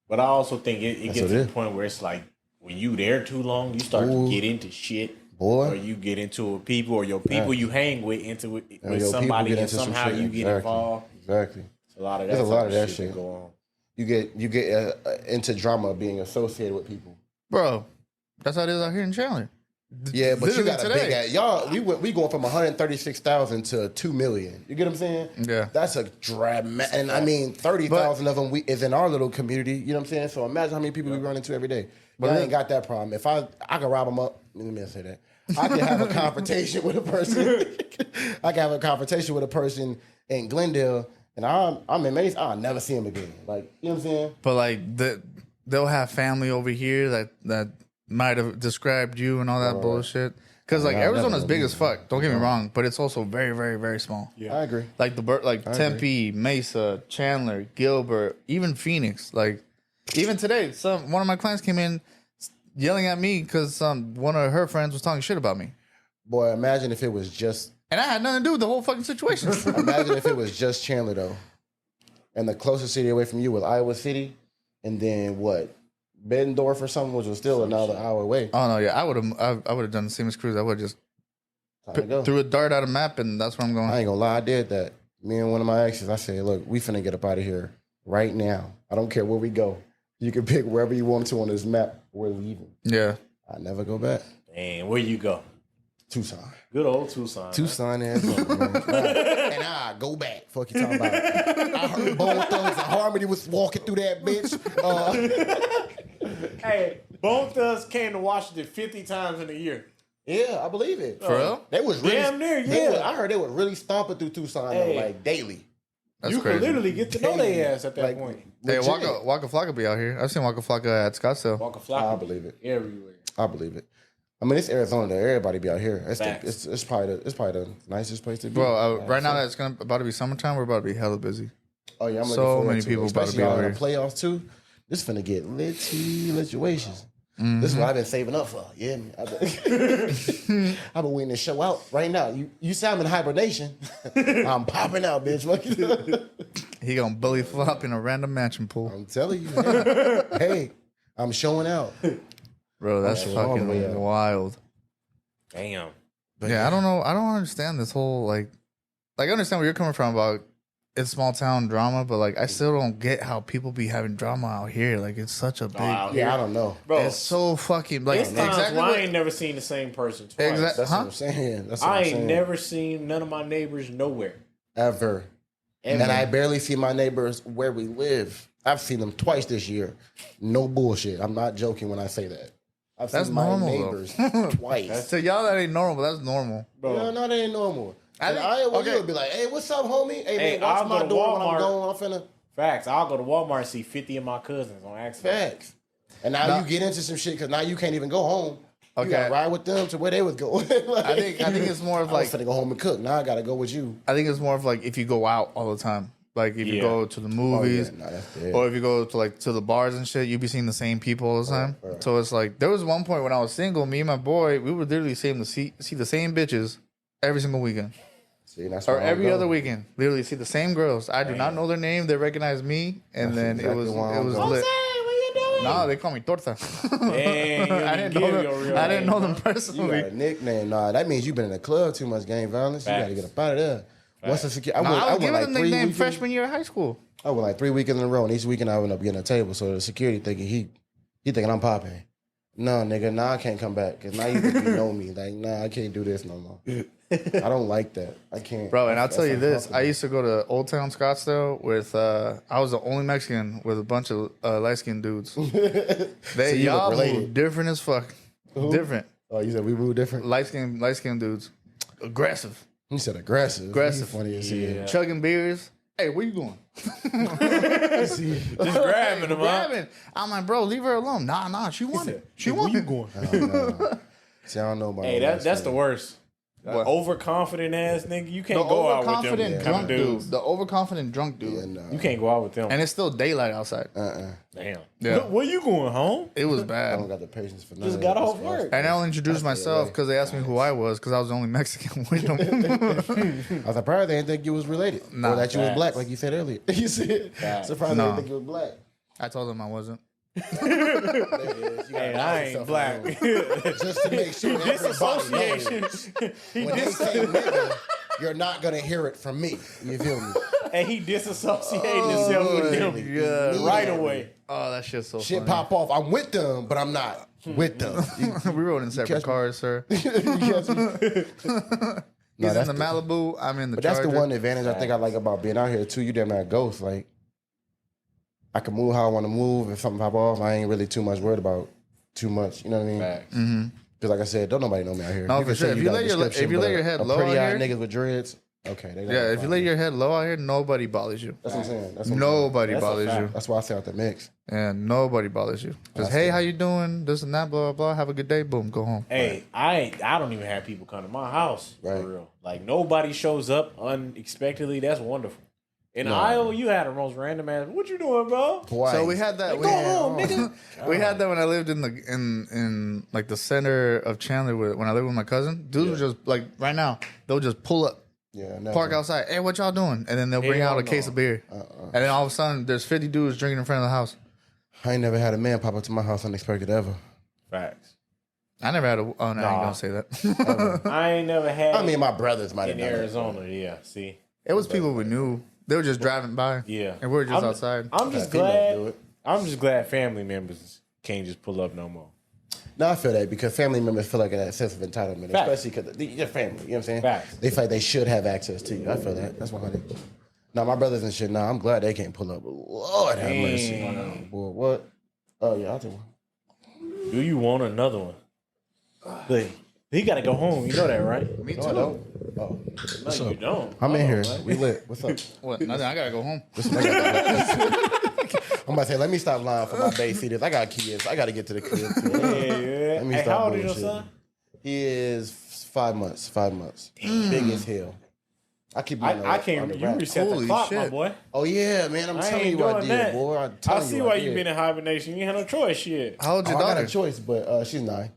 Speaker 3: But I also think it gets
Speaker 2: what
Speaker 3: to
Speaker 2: it
Speaker 3: the
Speaker 2: is.
Speaker 3: point where it's like, when you there too long, you start to get into shit.
Speaker 2: Boy.
Speaker 3: Or you get into it with people, or your people you hang with into it
Speaker 2: And
Speaker 3: with
Speaker 2: your
Speaker 3: somebody,
Speaker 2: people get
Speaker 3: and
Speaker 2: into some
Speaker 3: somehow
Speaker 2: shit.
Speaker 3: you get
Speaker 2: Exactly.
Speaker 3: involved.
Speaker 2: Exactly.
Speaker 3: A lot of that.
Speaker 2: There's a lot of
Speaker 3: type
Speaker 2: that shit.
Speaker 3: go on.
Speaker 2: You get into drama being associated with people.
Speaker 1: Bro, that's how it is out here in Chandler.
Speaker 2: Yeah, but you got a
Speaker 1: today.
Speaker 2: big ass. Y'all, we going from 136,000 to 2 million. You get what I'm saying?
Speaker 1: Yeah.
Speaker 2: That's a dramatic. And I mean, 30,000 of them is in our little community. You know what I'm saying? So imagine how many people we run into every day. But I ain't got that problem. If I can rob them up. Let me say that. I can have a confrontation with a person. I can have a confrontation with a person in Glendale, and I'm in Mason. I'll never see him again. Like, you know what I'm saying?
Speaker 1: But like they'll have family over here that might have described you and all that bullshit. Because like Arizona's big as fuck. Don't get me wrong, but it's also very, very, very small.
Speaker 2: Yeah, I agree.
Speaker 1: Like Tempe, Mesa, Chandler, Gilbert, even Phoenix. Like even today, one of my clients came in yelling at me because one of her friends was talking shit about me.
Speaker 2: Boy, imagine if it was just.
Speaker 1: And I had nothing to do with the whole fucking situation.
Speaker 2: Imagine if it was just Chandler though, and the closest city away from you was Iowa City, and then what? Bettendorf or something, which was still another hour away.
Speaker 1: Oh no, yeah, I would have done the same as Cruze. I would have just threw a dart at a map, and that's where I'm going.
Speaker 2: I ain't gonna lie, I did that. Me and one of my exes, I said, "Look, we finna get up out of here right now. I don't care where we go. You can pick wherever you want to on this map. We're leaving."
Speaker 1: Yeah,
Speaker 2: I never go back.
Speaker 3: And where you go?
Speaker 2: Tucson.
Speaker 3: Good old Tucson.
Speaker 2: Tucson, Arizona. And I go back. Fuck you talking about. I heard Bone Thugs and Harmony was walking through that bitch.
Speaker 3: Hey, Bone Thugs came to Washington 50 times in a year.
Speaker 2: Yeah, I believe it.
Speaker 1: For real?
Speaker 2: They was really
Speaker 3: Damn near, yeah.
Speaker 2: I heard they were really stomping through Tucson though, like daily.
Speaker 1: that's
Speaker 3: You
Speaker 1: crazy.
Speaker 3: could literally get to know their ass at that point.
Speaker 1: Hey,
Speaker 2: Legit.
Speaker 1: Waka Flocka be out here. I've seen Waka Flocka at Scottsdale.
Speaker 3: Walk a flock.
Speaker 2: I believe it.
Speaker 3: Everywhere.
Speaker 2: I believe it. I mean, it's Arizona. Though. Everybody be out here.
Speaker 3: Facts.
Speaker 2: It's probably the nicest place to be.
Speaker 1: Bro, right now that it's about to be summertime, we're about to be hella busy.
Speaker 2: Oh yeah, I'm looking
Speaker 1: so
Speaker 2: forward
Speaker 1: many
Speaker 2: to
Speaker 1: people
Speaker 2: it.
Speaker 1: about to
Speaker 2: Especially
Speaker 1: be
Speaker 2: y'all
Speaker 1: out
Speaker 2: in the playoffs too. This finna get lituations. This is what I've been saving up for. Yeah, I've been waiting to show out right now. You say I'm in hibernation. I'm popping out, bitch.
Speaker 1: He gonna belly flop in a random matching pool.
Speaker 2: I'm telling you. Hey, I'm showing out.
Speaker 1: Bro, that's
Speaker 2: all the way
Speaker 1: fucking
Speaker 2: up.
Speaker 1: wild.
Speaker 3: Damn.
Speaker 1: Yeah, I don't know. I don't understand this whole like I understand where you're coming from about it's small town drama, but like I still don't get how people be having drama out here. Like it's such a big.
Speaker 2: Yeah, I don't know.
Speaker 3: Bro,
Speaker 1: It's so fucking like
Speaker 3: it's times
Speaker 1: exactly.
Speaker 3: where I
Speaker 1: What,
Speaker 3: ain't never seen the same person twice.
Speaker 1: Exact-
Speaker 2: That's
Speaker 1: Huh?
Speaker 2: what I'm saying. That's what
Speaker 3: I
Speaker 2: I'm
Speaker 3: ain't
Speaker 2: saying.
Speaker 3: never seen none of my neighbors nowhere.
Speaker 2: Ever. And I barely see my neighbors where we live. I've seen them twice this year. No bullshit. I'm not joking when I say that. I've
Speaker 1: That's
Speaker 2: seen my
Speaker 1: normal, though.
Speaker 2: neighbors twice.
Speaker 1: to y'all that ain't normal, but that's normal.
Speaker 3: Bro.
Speaker 2: No, that ain't normal.
Speaker 1: I
Speaker 2: And
Speaker 1: think-
Speaker 2: I
Speaker 1: okay.
Speaker 2: would be like, hey, what's up, homie? Hey,
Speaker 3: Hey,
Speaker 2: man, watch
Speaker 3: I'll
Speaker 2: my
Speaker 3: go to
Speaker 2: door when I'm
Speaker 3: Walmart.
Speaker 2: going. I'm finna
Speaker 3: Facts. I'll go to Walmart and see 50 of my cousins on accident.
Speaker 2: facts. And now you get into some shit because now you can't even go home. You
Speaker 1: Okay.
Speaker 2: gotta ride with them to where they was going. Like,
Speaker 1: I think it's more of
Speaker 2: I
Speaker 1: like
Speaker 2: was finna go home and cook. Now I gotta go with you.
Speaker 1: I think it's more of like if you go out all the time. Like if you
Speaker 3: Yeah.
Speaker 1: go to the movies,
Speaker 2: Nah, that's dead.
Speaker 1: or if you go to the bars and shit, you be seeing the same people all the time.
Speaker 2: right.
Speaker 1: So it's like there was one point when I was single, me and my boy, we would literally see the same bitches every single weekend
Speaker 2: See, that's
Speaker 1: or
Speaker 2: where I
Speaker 1: every
Speaker 2: go.
Speaker 1: other weekend. Literally see the same girls. I do not know their name. They recognize me, and
Speaker 2: That's
Speaker 1: then
Speaker 2: exactly why
Speaker 1: it
Speaker 2: I'm
Speaker 1: was
Speaker 2: going.
Speaker 1: lit.
Speaker 3: what you doing?
Speaker 1: No, they call me Torta.
Speaker 3: Dang,
Speaker 1: I didn't know them. I didn't know them
Speaker 2: You
Speaker 1: personally.
Speaker 2: got a nickname. Nah, that means you've been in the club too much gang violence. You gotta
Speaker 3: Facts.
Speaker 2: get up out of there. What's the security?
Speaker 1: No, I was
Speaker 2: went
Speaker 1: giving
Speaker 2: like
Speaker 1: them
Speaker 2: 3
Speaker 1: nickname
Speaker 2: weekends.
Speaker 1: freshman year of high school.
Speaker 2: I went like 3 weekends in a row, and each weekend I would end up getting a table. So the security thinking he thinking I'm popping. No, nigga, nah, I can't come back because now you think you know me. Like, nah, I can't do this no more. I don't like that. I can't,
Speaker 1: Bro, and I'll tell you this: I
Speaker 2: uncomfortable.
Speaker 1: used to go to Old Town Scottsdale with. I was the only Mexican with a bunch of light skinned dudes.
Speaker 2: So
Speaker 1: They
Speaker 2: you look
Speaker 1: y'all
Speaker 2: related.
Speaker 1: move different as fuck. Different
Speaker 2: Oh, you said we move different.
Speaker 1: light skinned dudes, aggressive,
Speaker 2: You said aggressive.
Speaker 1: Aggressive.
Speaker 2: You funny as hell.
Speaker 1: chugging beers. Hey, where you going?
Speaker 3: Just grabbing them up.
Speaker 1: Grabbing. I'm like, bro, leave her alone. Nah, she wanted. She wanted.
Speaker 3: going?
Speaker 2: I don't know. See, I don't know about
Speaker 3: Hey,
Speaker 2: all
Speaker 3: that's
Speaker 2: that
Speaker 3: the worst.
Speaker 1: What?
Speaker 3: Overconfident ass nigga. You
Speaker 1: The
Speaker 3: can't go out with them
Speaker 1: overconfident
Speaker 3: kind
Speaker 1: drunk
Speaker 3: of
Speaker 1: dude.
Speaker 3: dudes.
Speaker 1: The overconfident drunk dude.
Speaker 2: Yeah, no.
Speaker 3: You can't go out with them.
Speaker 1: And it's still daylight outside.
Speaker 3: Damn.
Speaker 1: Yeah.
Speaker 3: Where you going home?
Speaker 1: It was
Speaker 2: I
Speaker 1: bad.
Speaker 2: don't got the patience for none
Speaker 3: Just
Speaker 2: of
Speaker 3: got
Speaker 2: that.
Speaker 3: off
Speaker 2: That's
Speaker 3: work.
Speaker 2: nasty.
Speaker 1: And I only introduced myself because they asked me who I was because I was the only Mexican with them.
Speaker 2: I was surprised they didn't think you was related.
Speaker 1: Nah.
Speaker 2: Or that you was
Speaker 3: Facts.
Speaker 2: black, like you said earlier. You said,
Speaker 3: Facts.
Speaker 2: surprised
Speaker 1: No.
Speaker 2: they didn't think you was black.
Speaker 1: I told them I wasn't.
Speaker 2: There it is. You
Speaker 3: Hey,
Speaker 2: gotta
Speaker 3: I
Speaker 2: knock
Speaker 3: ain't
Speaker 2: yourself
Speaker 3: black.
Speaker 2: alone. Just to make sure everybody
Speaker 3: Disassociation.
Speaker 2: knows. When they say nigga, you're not gonna hear it from me. You feel me?
Speaker 3: and he disassociated himself with them right away.
Speaker 1: Oh, that shit's so
Speaker 2: Shit
Speaker 1: funny.
Speaker 2: pop off. I'm with them, but I'm not with them.
Speaker 1: We rode in separate cars, sir.
Speaker 2: You catch me?
Speaker 1: He's in the Malibu. I'm in the
Speaker 2: But
Speaker 1: Charger.
Speaker 2: that's the one advantage I think I like about being out here too. You damn near a ghost. Like I can move how I want to move. If something pop off, I ain't really too much worried about too much. You know what I mean?
Speaker 3: Facts.
Speaker 2: Because like I said, don't nobody know me out here.
Speaker 1: No,
Speaker 2: You
Speaker 1: for
Speaker 2: can
Speaker 1: sure.
Speaker 2: say
Speaker 1: If you
Speaker 2: got
Speaker 1: lay
Speaker 2: a
Speaker 1: your
Speaker 2: description, but
Speaker 1: head
Speaker 2: a
Speaker 1: low
Speaker 2: pretty
Speaker 1: out
Speaker 2: eye
Speaker 1: here,
Speaker 2: niggas with dreads. Okay, they
Speaker 1: yeah. If you lay your head low out here, nobody bothers you.
Speaker 2: that's what I'm saying. That's what
Speaker 1: Nobody
Speaker 3: That's a
Speaker 1: bothers
Speaker 3: fact.
Speaker 1: you.
Speaker 2: That's why I say out the mix.
Speaker 1: And nobody bothers you. Just, hey, how you doing? This and that, blah, blah, blah. Have a good day. Boom, go home.
Speaker 3: Hey, I don't even have people come to my house
Speaker 2: Right.
Speaker 3: for real. Like nobody shows up unexpectedly. That's wonderful. In Iowa, you had the most random ass. What you doing, bro?
Speaker 2: Twice.
Speaker 1: So we had that.
Speaker 3: Go home, nigga.
Speaker 1: We had that when I lived in like the center of Chandler when I lived with my cousin. Dudes would just like right now, they'll just pull up,
Speaker 2: never.
Speaker 1: park outside. Hey, what y'all doing? And then they'll bring
Speaker 3: Hell
Speaker 1: out a
Speaker 3: no.
Speaker 1: case of beer. And then all of a sudden, there's 50 dudes drinking in front of the house.
Speaker 2: I ain't never had a man pop up to my house unexpected ever.
Speaker 3: Facts.
Speaker 1: I never had a. Oh no, I ain't gonna say that.
Speaker 3: I ain't never had.
Speaker 2: I mean, my brothers might have
Speaker 3: in
Speaker 2: done it.
Speaker 3: Arizona, yeah. See,
Speaker 1: It was people we knew. They were just driving by.
Speaker 3: yeah,
Speaker 1: And we were just outside.
Speaker 3: I'm just
Speaker 2: Females
Speaker 3: glad.
Speaker 2: do it.
Speaker 3: I'm just glad family members can't just pull up no more.
Speaker 2: No, I feel that because family members feel like that sense of entitlement,
Speaker 3: Facts.
Speaker 2: especially because they're family. You know what I'm saying?
Speaker 3: Facts.
Speaker 2: They feel like they should have access to you. I feel that. That's 100. Now, my brothers and shit, I'm glad they can't pull up. Lord have mercy. Boy, what? Oh, yeah, I'll take one.
Speaker 3: Do you want another one? But he got to go home. You know that, right?
Speaker 1: Me
Speaker 2: No, I don't. Oh,
Speaker 3: No, you don't.
Speaker 2: I'm in here.
Speaker 3: What?
Speaker 2: We lit. What's up?
Speaker 1: What? Nothing. I gotta go home.
Speaker 2: I'm about to say, let me stop lying for my babysitters. I got kids. I got to get to the crib.
Speaker 3: Yeah.
Speaker 2: Let me
Speaker 3: Hey,
Speaker 2: stop
Speaker 3: how old is your
Speaker 2: bullshitting.
Speaker 3: son?
Speaker 2: He is 5 months. 5 months. Big as hell. I keep.
Speaker 3: I can't. You reset the
Speaker 1: Holy
Speaker 3: clock, my
Speaker 1: shit.
Speaker 3: boy.
Speaker 2: Oh yeah, man! I'm
Speaker 3: I
Speaker 2: telling
Speaker 3: ain't
Speaker 2: you, I
Speaker 3: doing
Speaker 2: did,
Speaker 3: that.
Speaker 2: boy.
Speaker 3: I see why you been in hibernation. You ain't had no choice, shit.
Speaker 1: How old's
Speaker 2: I
Speaker 1: your
Speaker 2: got
Speaker 1: daughter?
Speaker 2: a choice, but she's 9.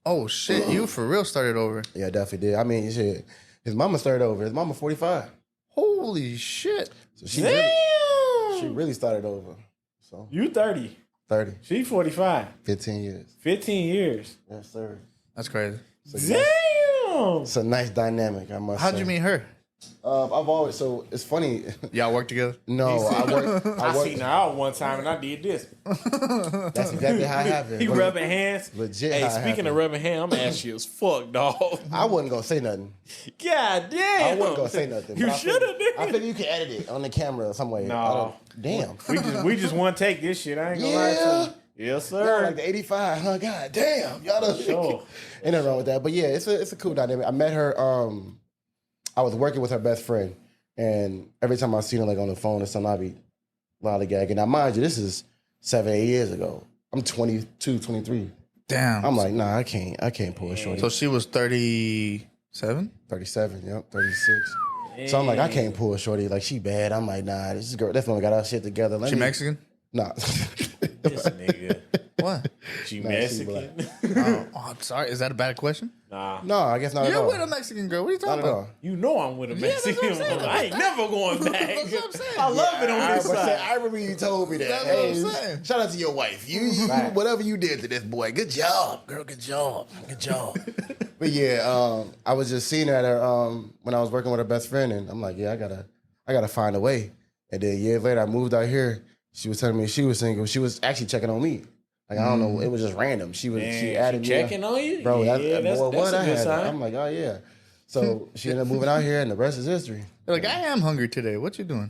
Speaker 1: Oh shit! You for real started over.
Speaker 2: Yeah, definitely did. I mean, shit. His mama started over. His mama 45.
Speaker 1: Holy shit!
Speaker 2: So she
Speaker 3: Damn.
Speaker 2: really started over. So
Speaker 3: You 30.
Speaker 2: 30,
Speaker 3: She 45.
Speaker 2: 15 years.
Speaker 3: 15 years.
Speaker 2: Yes, sir.
Speaker 1: That's crazy.
Speaker 3: Damn.
Speaker 2: It's a nice dynamic, I must
Speaker 1: How'd
Speaker 2: say.
Speaker 1: you meet her?
Speaker 2: I've always, so it's funny.
Speaker 1: Y'all work together?
Speaker 2: No,
Speaker 3: I seen her out one time and I did this.
Speaker 2: That's exactly how it happened.
Speaker 3: He rubbing hands.
Speaker 2: Legit
Speaker 3: Hey,
Speaker 2: how it
Speaker 3: speaking
Speaker 2: happened.
Speaker 3: of rubbing hands, I'm ashy as fuck, dog.
Speaker 2: I wasn't going to say nothing.
Speaker 3: God damn.
Speaker 2: I wasn't going to say nothing.
Speaker 3: You
Speaker 2: but I
Speaker 3: should have,
Speaker 2: figured- I
Speaker 3: nigga.
Speaker 2: figure you can edit it on the camera some way.
Speaker 3: No.
Speaker 2: I don't- Damn.
Speaker 3: We just want to take this shit. I ain't gonna lie to you. Yes,
Speaker 2: Yeah,
Speaker 3: sir.
Speaker 2: like the 85, huh? God damn. Y'all done.
Speaker 3: Sure.
Speaker 2: Ain't nothing wrong with that. But yeah, it's a cool dynamic. I met her, I was working with her best friend. And every time I seen her like on the phone or something, I'd be lollygagging. Now, mind you, this is 7-8 years ago. I'm 22, 23.
Speaker 1: Damn.
Speaker 2: I'm like, nah, I can't pull a shorty.
Speaker 1: So she was 37?
Speaker 2: 37, yep, 36. So I'm like, I can't pull a shorty. Like, she bad. I'm like, nah, this girl definitely got our shit together.
Speaker 1: She Mexican?
Speaker 2: Nah.
Speaker 3: This nigga.
Speaker 1: What?
Speaker 3: She
Speaker 2: Nah, she
Speaker 3: Mexican.
Speaker 1: Oh, I'm sorry. Is that a bad question?
Speaker 3: Nah.
Speaker 2: No, I guess not at
Speaker 1: You're
Speaker 2: all.
Speaker 1: with a Mexican girl. What are you
Speaker 2: Not
Speaker 1: talking
Speaker 2: at
Speaker 1: about?
Speaker 2: all.
Speaker 3: You know I'm with a
Speaker 1: that's what
Speaker 3: Mexican.
Speaker 1: I'm saying.
Speaker 3: I ain't never going back.
Speaker 1: That's what I'm saying.
Speaker 3: I love it on
Speaker 2: I
Speaker 3: this side.
Speaker 2: remember you told me that.
Speaker 1: That's what I'm
Speaker 2: Hey,
Speaker 1: saying.
Speaker 2: shout out to your wife. You whatever you did to this boy. Good job, girl. Good job. Good job. But yeah, I was just seeing her at her when I was working with her best friend, and I'm like, yeah, I gotta find a way. And then years later, I moved out here. She was telling me she was single. She was actually checking on me. Like, I don't know, it was just random. She added me.
Speaker 3: checking on you?
Speaker 2: Bro,
Speaker 3: Yeah,
Speaker 2: that's
Speaker 3: that's
Speaker 2: what
Speaker 3: a
Speaker 2: I
Speaker 3: good
Speaker 2: had.
Speaker 3: sign.
Speaker 2: I'm like, oh yeah. So she ended up moving out here, and the rest is history.
Speaker 1: They're like, I am hungry today. What you doing?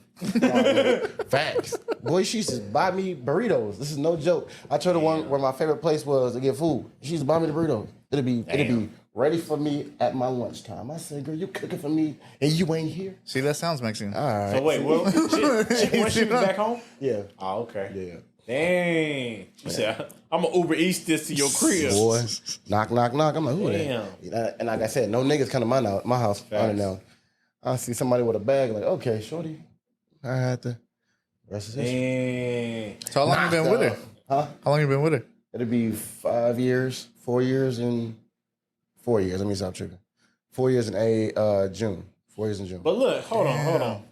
Speaker 2: Facts. Boy, she used to buy me burritos. This is no joke. I told her one where my favorite place was to get food. She used to buy me the burritos. It'd be ready for me at my lunchtime. I said, girl, you cooking for me and you ain't here?
Speaker 1: See, that sounds Mexican.
Speaker 2: All right.
Speaker 3: So wait, well, when she was back home?
Speaker 2: Yeah.
Speaker 3: Oh, okay.
Speaker 2: Yeah.
Speaker 3: Dang. She said, I'm going to Uber Eats this to your crib.
Speaker 2: Boy, knock, knock, knock. I'm like, who
Speaker 3: Damn.
Speaker 2: that? And like I said, no niggas come to my house unannounced. I see somebody with a bag, like, okay, shorty. I had to. Rest is history.
Speaker 3: Dang.
Speaker 1: So how long you been with her?
Speaker 2: Huh?
Speaker 1: How long you been with her?
Speaker 2: It'll be 5 years, 4 years, and 4 years. Let me stop tripping. 4 years in June. 4 years in June.
Speaker 3: But look, hold on.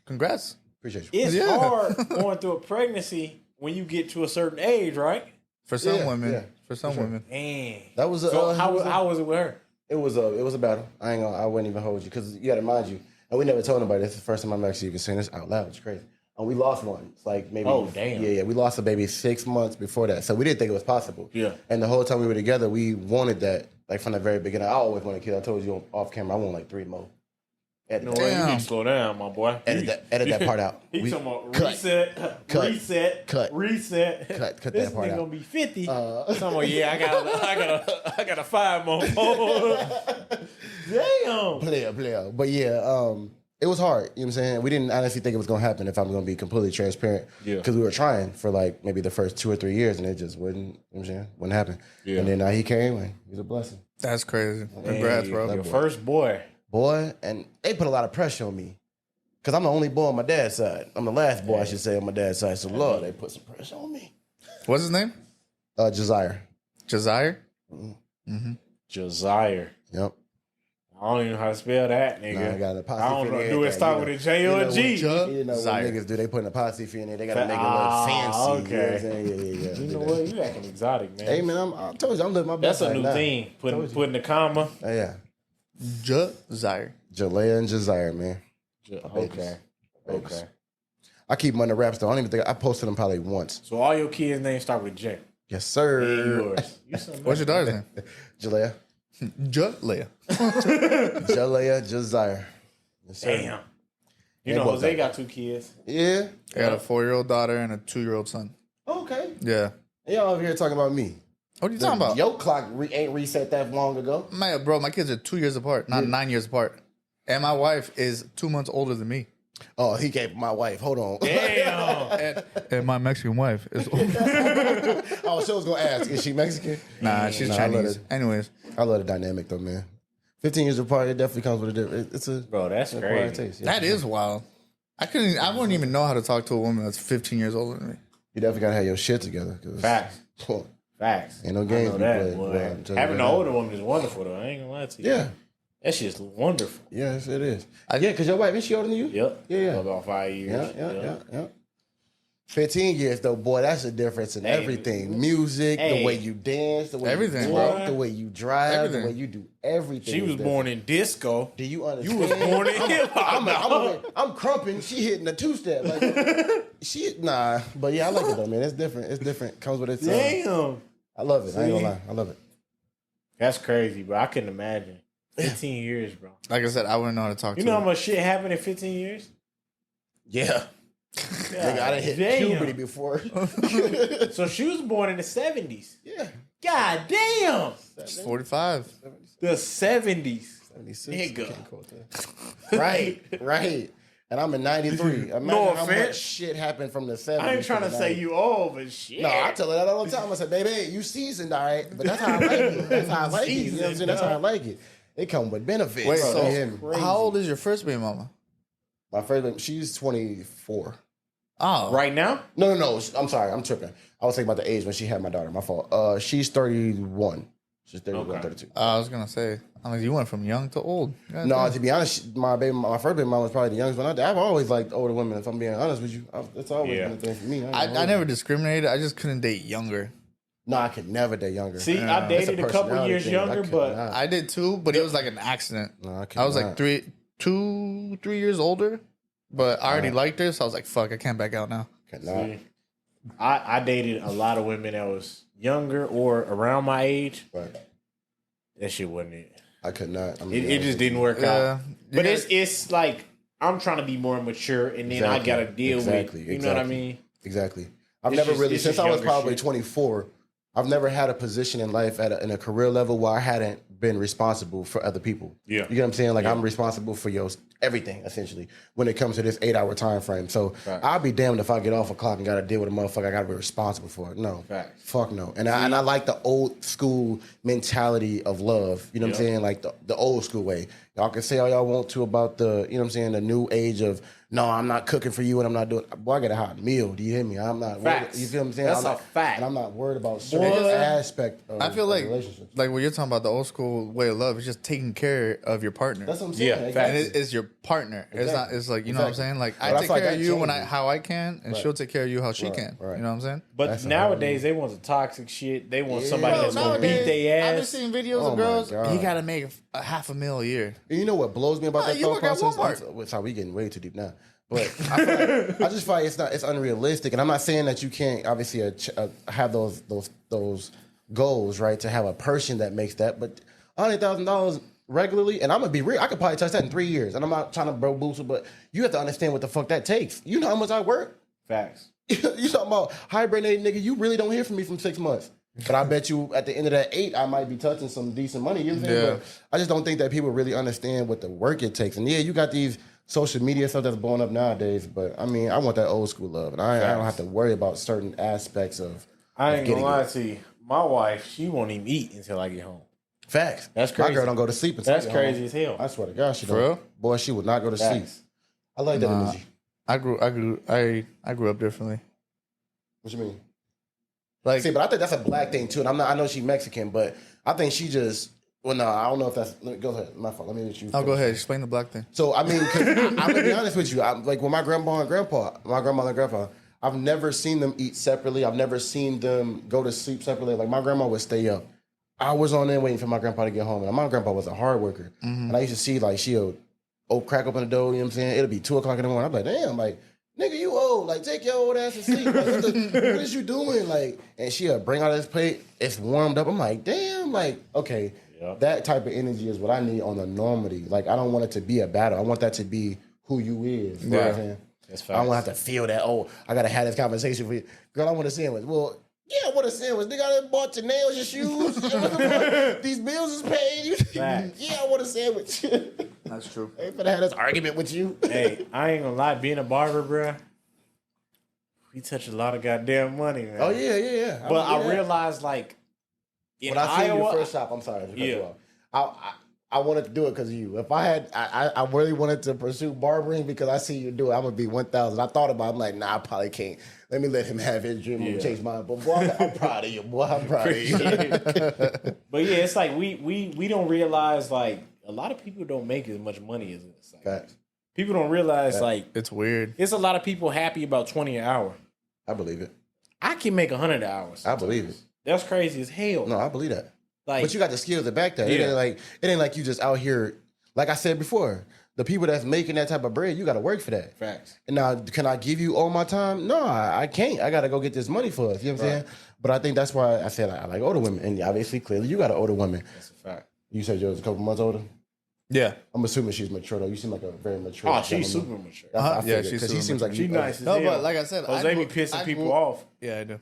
Speaker 1: Congrats.
Speaker 2: Appreciate you.
Speaker 3: It's
Speaker 1: Yeah.
Speaker 3: hard going through a pregnancy when you get to a certain age, right?
Speaker 1: For some
Speaker 2: Yeah,
Speaker 1: women.
Speaker 2: yeah,
Speaker 1: For some women.
Speaker 3: Dang.
Speaker 2: That was a.
Speaker 3: So how was it with her?
Speaker 2: It was a battle. I wouldn't even hold you because you got to mind you. And we never told nobody. This is the first time I'm actually even saying this out loud. It's crazy. And we lost one. It's like maybe.
Speaker 3: Oh, damn.
Speaker 2: Yeah. We lost a baby 6 months before that. So we didn't think it was possible.
Speaker 3: Yeah.
Speaker 2: And the whole time we were together, we wanted that. Like from the very beginning. I always wanted a kid. I told you off camera, I want like 3 more.
Speaker 3: No way, you need to slow down, my boy.
Speaker 2: Edit that part out.
Speaker 3: He talking about reset. Cut
Speaker 2: that part
Speaker 3: This
Speaker 2: out.
Speaker 3: nigga gonna be 50. Someone, I got a 5 more. Damn.
Speaker 2: Player. But yeah, it was hard. You know what I'm saying? We didn't honestly think it was gonna happen if I'm gonna be completely transparent.
Speaker 3: Yeah.
Speaker 2: Because we were trying for like maybe the first 2 or 3 years and it just wouldn't, you know what I'm saying? Wouldn't happen. Yeah. And then now he came and he's a blessing.
Speaker 1: That's crazy. Congrats, bro.
Speaker 3: Your first boy.
Speaker 2: Boy, and they put a lot of pressure on me. Because I'm the only boy on my dad's side. I'm the last boy, I should say, on my dad's side. So, Lord, they put some pressure on me.
Speaker 1: What's his name?
Speaker 2: Josiah.
Speaker 1: Josiah?
Speaker 2: Mm-hmm.
Speaker 3: Josiah.
Speaker 2: Yep.
Speaker 3: I don't even know how to spell that, nigga.
Speaker 2: Nah, I got an apostrophe.
Speaker 3: I don't know. Do it start with a J or a G?
Speaker 2: You know what niggas do? They put an apostrophe in there. They got to make it look fancy.
Speaker 3: Okay.
Speaker 2: You know what I'm saying? Yeah.
Speaker 3: You know what? You acting exotic, man.
Speaker 2: Hey, man, I told you, I'm living my best
Speaker 3: That's a
Speaker 2: life
Speaker 3: new
Speaker 2: now.
Speaker 3: thing. Putting the comma.
Speaker 2: Yeah.
Speaker 1: Josiah.
Speaker 2: Jalea and Josiah, man.
Speaker 3: Okay.
Speaker 2: I keep them under wraps, though. I don't even think I posted them probably once.
Speaker 3: So all your kids' names start with J.
Speaker 2: Yes, sir.
Speaker 3: Yours.
Speaker 1: What's your daughter's name?
Speaker 2: Jalea.
Speaker 1: Jalea.
Speaker 2: Jalea, Josiah. Yes, sir.
Speaker 3: Damn. You know, Jose got 2 kids.
Speaker 2: Yeah.
Speaker 1: I got a 4-year-old daughter and a 2-year-old son.
Speaker 2: Okay.
Speaker 1: Yeah.
Speaker 2: Y'all over here talking about me.
Speaker 1: What are you talking about?
Speaker 2: Your clock ain't reset that long ago.
Speaker 1: My kids are 2 years apart, not 9 years apart. And my wife is 2 months older than me.
Speaker 2: Oh, he gave my wife. Hold on.
Speaker 3: Damn.
Speaker 1: And my Mexican wife is older.
Speaker 2: Oh, so I was going to ask, is she Mexican?
Speaker 1: Nah, she's Chinese. Anyways.
Speaker 2: I love the dynamic, though, man. 15 years apart, it definitely comes with a different... It's a...
Speaker 3: Bro, that's crazy.
Speaker 2: Taste. Yeah.
Speaker 1: That is wild. I wouldn't even know how to talk to a woman that's 15 years older than me.
Speaker 2: You definitely got to have your shit together.
Speaker 3: Facts. Facts.
Speaker 2: Ain't no games
Speaker 3: I know that,
Speaker 2: we play.
Speaker 3: boy. Having an older woman is wonderful, though. I ain't gonna lie to you.
Speaker 2: Yeah.
Speaker 3: That shit's wonderful.
Speaker 2: Yes, it is. Yeah, because your wife, is she older than you?
Speaker 3: Yep.
Speaker 2: Yeah.
Speaker 3: About 5 years.
Speaker 2: Yeah. 15 years, though, boy, that's a difference in everything. Music, the way you dance, the way
Speaker 1: everything,
Speaker 2: you walk, the way you drive, the way you do everything.
Speaker 3: She was born in disco.
Speaker 2: Do you understand?
Speaker 3: You was born in hip-hop.
Speaker 2: I'm crumping. She hitting the 2-step. Like, but yeah, I like it, though, man. It's different. It's different. Comes with its
Speaker 3: Damn.
Speaker 2: I love it. I ain't gonna lie. I love it.
Speaker 3: That's crazy, bro. I couldn't imagine. 15 years, bro.
Speaker 1: Like I said, I wouldn't know how to talk to her.
Speaker 3: You know how much shit happened in 15 years?
Speaker 2: Yeah. Nigga, I done hit puberty before.
Speaker 3: So she was born in the 70s.
Speaker 2: Yeah.
Speaker 3: God damn.
Speaker 1: She's 45.
Speaker 3: The 70s.
Speaker 2: 76.
Speaker 3: Nigga.
Speaker 2: Right. And I'm in 93. Imagine how much shit happened from the 70s.
Speaker 3: I ain't trying to say you old, but shit.
Speaker 2: No, I tell her that all the time. I said, baby, you seasoned, all right. But that's how I like it. That's how I like it. You know what I'm saying? That's how I like it. It come with benefits.
Speaker 1: Wait,
Speaker 2: so
Speaker 1: how old is your first baby mama?
Speaker 2: My first baby, she's 24.
Speaker 1: Oh.
Speaker 3: Right now?
Speaker 2: No. I'm sorry. I'm tripping. I was thinking about the age when she had my daughter. My fault. She's 31. She's 31, 32.
Speaker 1: I was going to say, you went from young to old. God
Speaker 2: No,
Speaker 1: damn.
Speaker 2: to be honest, my first baby mom was probably the youngest one. I've always liked older women, if I'm being honest with you. It's always been a thing for me.
Speaker 1: I never discriminated. I just couldn't date younger.
Speaker 2: No, I could never date younger.
Speaker 3: See, I dated a couple years younger, but
Speaker 1: I did too, but it was like an accident.
Speaker 2: No,
Speaker 1: I was like 3 years older, but I already liked her, so I was like, fuck, I can't back out now.
Speaker 3: See, I dated a lot of women that was younger or around my age.
Speaker 2: Right.
Speaker 3: That shit wasn't it.
Speaker 2: I could not.
Speaker 3: It just didn't work out. But it's like I'm trying to be more mature, and then I gotta deal with. You know what I mean?
Speaker 2: Exactly. I've never really, since I was probably 24, I've never had a position in life in a career level where I hadn't been responsible for other people.
Speaker 3: Yeah.
Speaker 2: You get what I'm saying? Like I'm responsible for everything, essentially, when it comes to this 8-hour time frame. So I'll be damned if I get off a clock and got to deal with a motherfucker I got to be responsible for it. No.
Speaker 3: Facts.
Speaker 2: Fuck no. And I like the old school mentality of love. You know what I'm saying? Like the old school way. Y'all can say all y'all want to about the, you know what I'm saying, the new age of, no, I'm not cooking for you and I'm not doing, boy, I got a hot meal. Do you hear me? I'm not worried. You feel what I'm saying?
Speaker 3: That's a fact.
Speaker 2: And I'm not worried about certain aspect of
Speaker 1: I feel like
Speaker 2: relationships.
Speaker 1: like what you're talking about, the old school way of love is just taking care of your partner.
Speaker 2: That's what I'm saying.
Speaker 3: Yeah,
Speaker 2: exactly.
Speaker 1: And it's your partner. It's not. It's like, you know what I'm saying. Like
Speaker 2: But
Speaker 1: I take
Speaker 2: feel like
Speaker 1: care of
Speaker 2: that
Speaker 1: you
Speaker 2: changes.
Speaker 1: how I can, and she'll take care of you how she can.
Speaker 2: right.
Speaker 1: You know what I'm saying?
Speaker 3: But
Speaker 2: That's
Speaker 3: nowadays they want the toxic shit. They want somebody
Speaker 1: Bro,
Speaker 3: that's gonna beat
Speaker 1: nowadays,
Speaker 3: their
Speaker 1: I've been
Speaker 3: ass.
Speaker 1: seeing videos
Speaker 2: Oh
Speaker 1: of girls.
Speaker 2: my God.
Speaker 1: He got to make a $500,000 a year.
Speaker 2: And you know what blows me about that
Speaker 1: you
Speaker 2: thought
Speaker 1: work at
Speaker 2: process?
Speaker 1: Walmart.
Speaker 2: Sorry, we getting way too deep now. But I just feel like it's unrealistic, and I'm not saying that you can't obviously have those goals, right? To have a person that makes that, but $100,000 regularly, and I'm gonna be real, I could probably touch that in 3 years, and I'm not trying to bro boost, but you have to understand what the fuck that takes. You know how much I work.
Speaker 3: Facts.
Speaker 2: You talking about hibernating, nigga? You really don't hear from me from 6 months. But I bet you at the end of that 8, I might be touching some decent money. You know what I'm saying? But I just don't think that people really understand what the work it takes. And yeah, you got these social media stuff that's blowing up nowadays, but I mean, I want that old school love, and I don't have to worry about certain aspects of.
Speaker 3: I ain't gonna lie to you. My wife, she won't even eat until I get home.
Speaker 2: Facts.
Speaker 3: That's crazy.
Speaker 2: My girl don't go to sleep until
Speaker 3: That's crazy as hell.
Speaker 2: I swear to God, she
Speaker 1: For
Speaker 2: don't.
Speaker 1: real?
Speaker 2: Boy, she would not go to sleep. I like that energy.
Speaker 1: I grew up differently.
Speaker 2: What you mean?
Speaker 1: Like,
Speaker 2: see, but I think that's a black thing too. And I know she's Mexican, but I think she just. Well, no, I don't know if that's. Go ahead. My fault. Let me let you.
Speaker 1: I'll go ahead. Explain the black thing.
Speaker 2: So I mean, cause I'm gonna be honest with you. Like with my grandma and grandpa, my grandmother and grandpa, I've never seen them eat separately. I've never seen them go to sleep separately. Like my grandma would stay up. I was on there waiting for my grandpa to get home, and my grandpa was a hard worker. And I used to see like she'll crack open the door. You know what I'm saying? It'll be 2:00 in the morning. I'm like, damn, like. Nigga, you old. Like, take your old ass to sleep. Like, what is you doing? Like, and she'll bring out this plate. It's warmed up. I'm like, damn. Like, okay, that type of energy is what I need on the normality. Like, I don't want it to be a battle. I want that to be who you is. You know what I'm saying? That's fine. I don't want to have to feel that, I got to have this conversation with you. Girl, I want a sandwich. Well, yeah, I want a sandwich. Nigga, I done bought your nails, your shoes. These bills is paid. Yeah, I want a sandwich.
Speaker 1: That's true.
Speaker 2: I ain't finna have this argument with you.
Speaker 3: Hey, I ain't gonna lie. Being a barber, bruh, we touch a lot of goddamn money, man.
Speaker 2: Oh, yeah.
Speaker 3: But I realized, like, in
Speaker 2: when I seen
Speaker 3: Iowa,
Speaker 2: your first shop, I'm sorry to cut you off. I wanted to do it because of you. If I had, I really wanted to pursue barbering because I see you do it. I'm gonna be 1,000. I thought about it. I'm like, nah, I probably can't. Let me let him have his dream and chase mine. But boy, I'm proud of you. Boy, I'm proud of you.
Speaker 3: But yeah, it's like we don't realize, like, a lot of people don't make as much money as it's like.
Speaker 2: Facts.
Speaker 3: People don't realize, like,
Speaker 1: it's weird.
Speaker 3: It's a lot of people happy about 20 an hour.
Speaker 2: I believe it.
Speaker 3: I can make 100 an hour.
Speaker 2: I believe it.
Speaker 3: That's crazy as hell.
Speaker 2: No, I believe that.
Speaker 3: Like,
Speaker 2: but you got the skills to back that.
Speaker 3: Yeah.
Speaker 2: It ain't like you just out here. Like I said before, the people that's making that type of bread, you got to work for that.
Speaker 3: Facts.
Speaker 2: And now, can I give you all my time? No, I can't. I got to go get this money for us. You know what I'm saying? But I think that's why I said I like older women. And obviously, clearly, you got an older woman.
Speaker 3: That's a fact.
Speaker 2: You said you was a couple months older?
Speaker 1: Yeah.
Speaker 2: I'm assuming she's mature, though. You seem like a very mature
Speaker 3: Oh, she's super mature.
Speaker 2: I
Speaker 1: Yeah,
Speaker 2: figured,
Speaker 1: she's
Speaker 2: because he
Speaker 1: super
Speaker 2: seems like
Speaker 3: She's nice as hell.
Speaker 1: No, but like I said,
Speaker 3: Jose be pissing people off.
Speaker 1: Yeah, I do.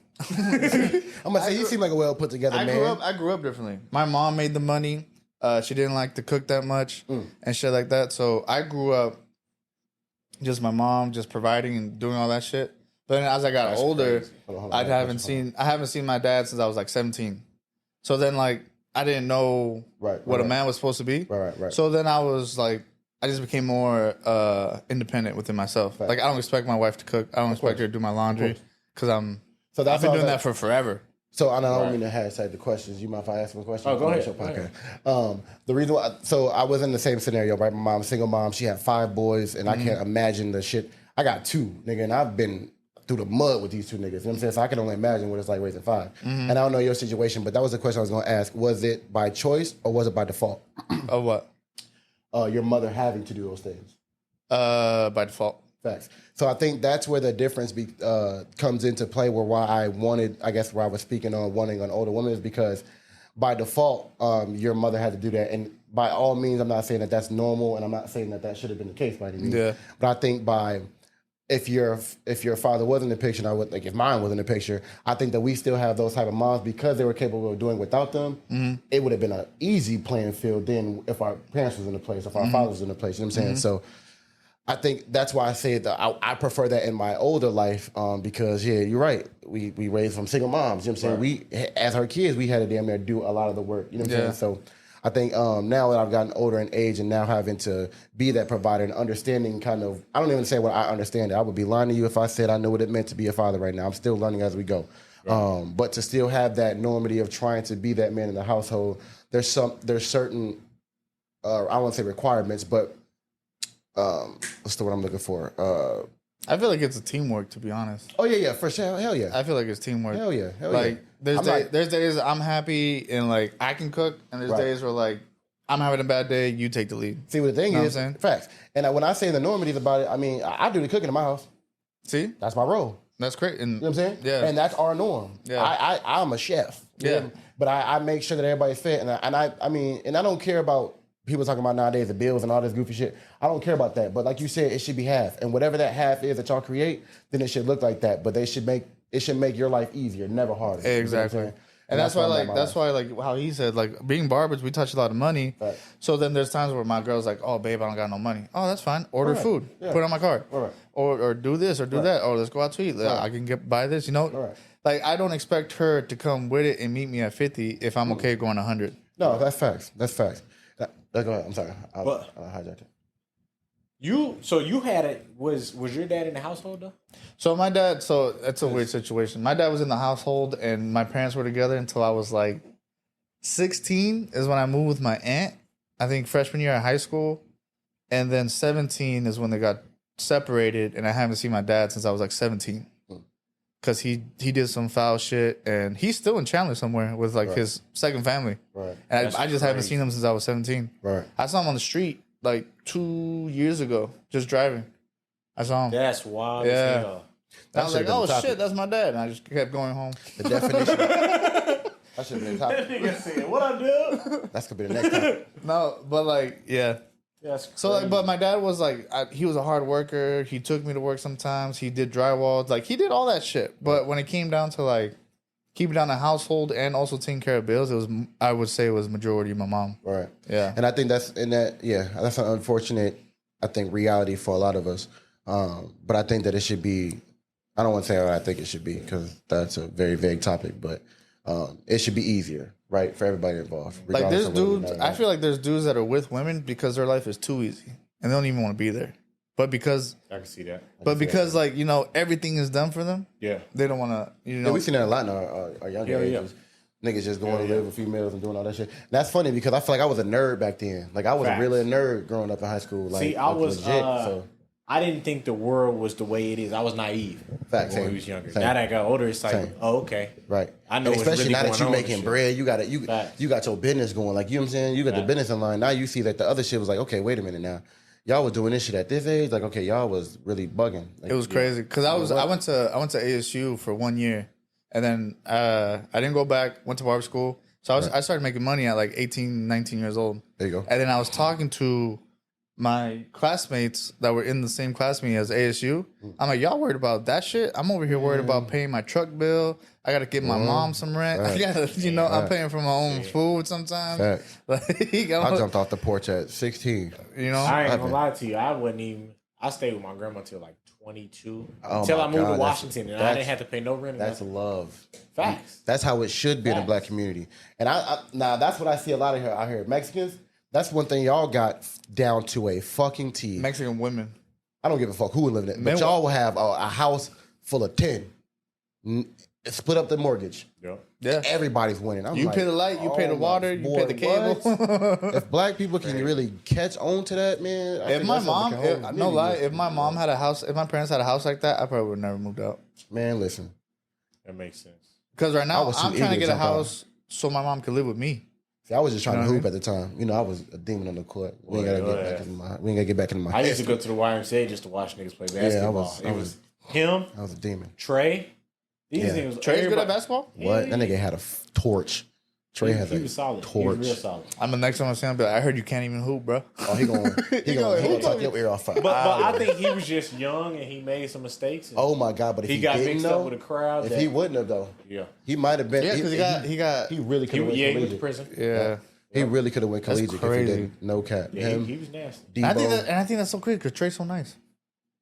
Speaker 2: I'm gonna say he seemed like a well put together man.
Speaker 1: I grew up differently. My mom made the money. She didn't like to cook that much and shit like that. So I grew up just my mom just providing and doing all that shit. But then as I got older, I haven't seen my dad since I was like 17. So then like I didn't know what a man was supposed to be.
Speaker 2: Right.
Speaker 1: So then I was like, I just became more independent within myself. Like I don't expect my wife to cook. I don't expect her to do my laundry because I've been doing that for forever.
Speaker 2: So I don't mean to hashtag the questions. You mind if I ask some questions?
Speaker 3: Oh, go ahead.
Speaker 2: The reason why, so I was in the same scenario, right? My mom's single mom. She had 5 boys, and I can't imagine the shit. I got 2, nigga, and I've been through the mud with these 2 niggas. You know what I'm saying? So I can only imagine what it's like raising 5. And I don't know your situation, but that was the question I was going to ask. Was it by choice or was it by default?
Speaker 1: Of what?
Speaker 2: Your mother having to do those things.
Speaker 1: By default.
Speaker 2: Facts. So I think that's where the difference comes into play. Where why I was speaking on wanting an older woman is because by default, your mother had to do that. And by all means, I'm not saying that that's normal, and I'm not saying that should have been the case by any means. Yeah. But I think if your father was in the picture, and I would like if mine was in the picture, I think that we still have those type of moms because they were capable of doing without them. It would have been an easy playing field then if our parents was in the place, if our father was in the place. You know what I'm saying? So I think that's why I say that I prefer that in my older life because, yeah, you're right. We raised from single moms. You know what I'm saying? We, as our kids, we had to damn near do a lot of the work. You know what I'm saying? So I think now that I've gotten older in age and now having to be that provider and understanding kind of, I don't even say what I understand. I would be lying to you if I said I know what it meant to be a father right now. I'm still learning as we go. Right. But to still have that normity of trying to be that man in the household, there's certain, I don't want to say requirements, but what's the word I'm looking for?
Speaker 1: I feel like it's a teamwork, to be honest.
Speaker 2: Oh yeah, for sure. Hell yeah.
Speaker 1: I feel like it's teamwork.
Speaker 2: Hell yeah.
Speaker 1: There's days I'm happy and like I can cook, and there's days where like I'm having a bad day. You take the lead.
Speaker 2: See, what the thing is,
Speaker 1: what I'm saying?
Speaker 2: facts. And when I say the normities about it, I mean, I do the cooking in my house.
Speaker 1: See?
Speaker 2: That's my role.
Speaker 1: That's great. And,
Speaker 2: you know what I'm saying?
Speaker 1: Yeah.
Speaker 2: And that's our norm.
Speaker 1: Yeah.
Speaker 2: I'm a chef.
Speaker 1: Yeah.
Speaker 2: But I make sure that everybody's fed. And I mean, and I don't care about people talking about nowadays the bills and all this goofy shit. I don't care about that. But like you said, it should be half. And whatever that half is that y'all create, then it should look like that. But it should make your life easier, never harder.
Speaker 1: Exactly.
Speaker 2: You know
Speaker 1: and that's why how he said, like, being barbers, we touch a lot of money. Right. So then there's times where my girl's like, oh, babe, I don't got no money. Oh, that's fine. Order food. Yeah. Put it on my card.
Speaker 2: Right.
Speaker 1: Or do this or do that. Or let's go out to eat. I can buy this, you know? Right. Like, I don't expect her to come with it and meet me at 50 if I'm okay going 100.
Speaker 2: No, that's facts. That's facts. Go ahead. I'm sorry. I'll hijack it.
Speaker 3: You had it. Was your dad in the household though?
Speaker 1: So my dad. So that's a weird situation. My dad was in the household, and my parents were together until I was like 16. Is when I moved with my aunt. I think freshman year of high school, and then 17 is when they got separated, and I haven't seen my dad since I was like 17. Because he did some foul shit, and he's still in Chandler somewhere with like his second family. Right. And I just haven't seen him since I was 17. Right. I saw him on the street like 2 years ago, just driving. I saw him.
Speaker 3: That's wild. Yeah.
Speaker 1: I was like, oh shit, that's my dad. And I just kept going home.
Speaker 2: The definition. That should have been the topic.
Speaker 3: That nigga said, what I do?
Speaker 2: That's gonna be the next topic.
Speaker 1: No, but like, yeah.
Speaker 3: That's crazy.
Speaker 1: So, like, but my dad was like, he was a hard worker. He took me to work sometimes. He did drywall. Like, he did all that shit. But when it came down to like keeping down the household and also taking care of bills, I would say it was majority my mom. Right. Yeah.
Speaker 2: And I think that's an unfortunate, I think, reality for a lot of us. But I think that it should be, I don't want to say what I think it should be because that's a very vague topic, but it should be easier, right, for everybody involved.
Speaker 1: Like there's dudes, I feel like there's dudes that are with women because their life is too easy and they don't even want to be there. But because
Speaker 3: I can see that.
Speaker 1: Because like, you know, everything is done for them. Yeah. They don't want to, you know.
Speaker 2: Yeah, we've seen that a lot in our younger ages. Niggas just going to live with females and doing all that shit. And that's funny because I feel like I was a nerd back then. Like I was really a nerd growing up in high school. Like,
Speaker 3: see, I was legit. So I didn't think the world was the way it is. I was naive when I was younger. Now that I got older, it's like, oh, okay.
Speaker 2: Right.
Speaker 3: I know.
Speaker 2: And especially
Speaker 3: really
Speaker 2: now that you're making bread, you got your business going. Like, you know what I'm saying? You got the business in line. Now you see that the other shit was like, okay, wait a minute now. Y'all was doing this shit at this age. Like, okay, y'all was really bugging. Like,
Speaker 1: it was crazy because I went to ASU for 1 year, and then I didn't go back. Went to barber school, so I started making money at like 18, 19 years old.
Speaker 2: There you go.
Speaker 1: And then I was talking to my classmates that were in the same class as me as ASU. I'm like, y'all worried about that shit? I'm over here worried about paying my truck bill. I got to give my mom some rent. I got to, I'm paying for my own food sometimes. Like,
Speaker 2: I jumped off the porch at 16.
Speaker 1: You know,
Speaker 3: I ain't gonna lie to you. I stayed with my grandma till like 22 until I moved to Washington, and I didn't have to pay no rent.
Speaker 2: That's love.
Speaker 3: Facts.
Speaker 2: That's how it should be in the black community. And now that's what I see a lot of out here. Mexicans. That's one thing y'all got down to a fucking T.
Speaker 1: Mexican women.
Speaker 2: I don't give a fuck who would live in it. But y'all will have a house full of 10. Split up the mortgage. Yeah. Everybody's winning.
Speaker 1: You pay the light, you pay the water, you pay the cable.
Speaker 2: If black people can really catch on to that, man.
Speaker 1: If my mom, if my mom had a house, if my parents had a house like that, I probably would have never moved out.
Speaker 2: Man, listen.
Speaker 3: That makes sense.
Speaker 1: Because right now, I'm trying to get a house so my mom can live with me.
Speaker 2: See, I was just trying to hoop at the time. You know, I was a demon on the court. We ain't gotta get back into my
Speaker 3: I used to go to the YMCA just to watch niggas play basketball.
Speaker 2: Yeah,
Speaker 3: it was him.
Speaker 2: I was a demon.
Speaker 3: Trey. These niggas.
Speaker 1: Trey's good at basketball?
Speaker 2: What? That nigga had a torch. Trey has a
Speaker 3: solid.
Speaker 2: torch.
Speaker 3: He was real solid.
Speaker 1: I'm the next time I see him, but I heard you can't even hoop, bro.
Speaker 2: Oh, he gonna talk your ear off.
Speaker 3: But I think he was just young and he made some mistakes.
Speaker 2: Oh my god! But if he
Speaker 3: got
Speaker 2: didn't
Speaker 3: mixed up with the crowd,
Speaker 2: if he wouldn't have though, he might have been.
Speaker 1: Yeah, because
Speaker 2: he really could have went
Speaker 3: he went
Speaker 2: collegiate.
Speaker 3: to prison.
Speaker 1: Yeah.
Speaker 2: He really could have went collegiate if he didn't. No cap.
Speaker 3: Yeah, he was nasty.
Speaker 1: And I think that's so crazy because Trey's so nice.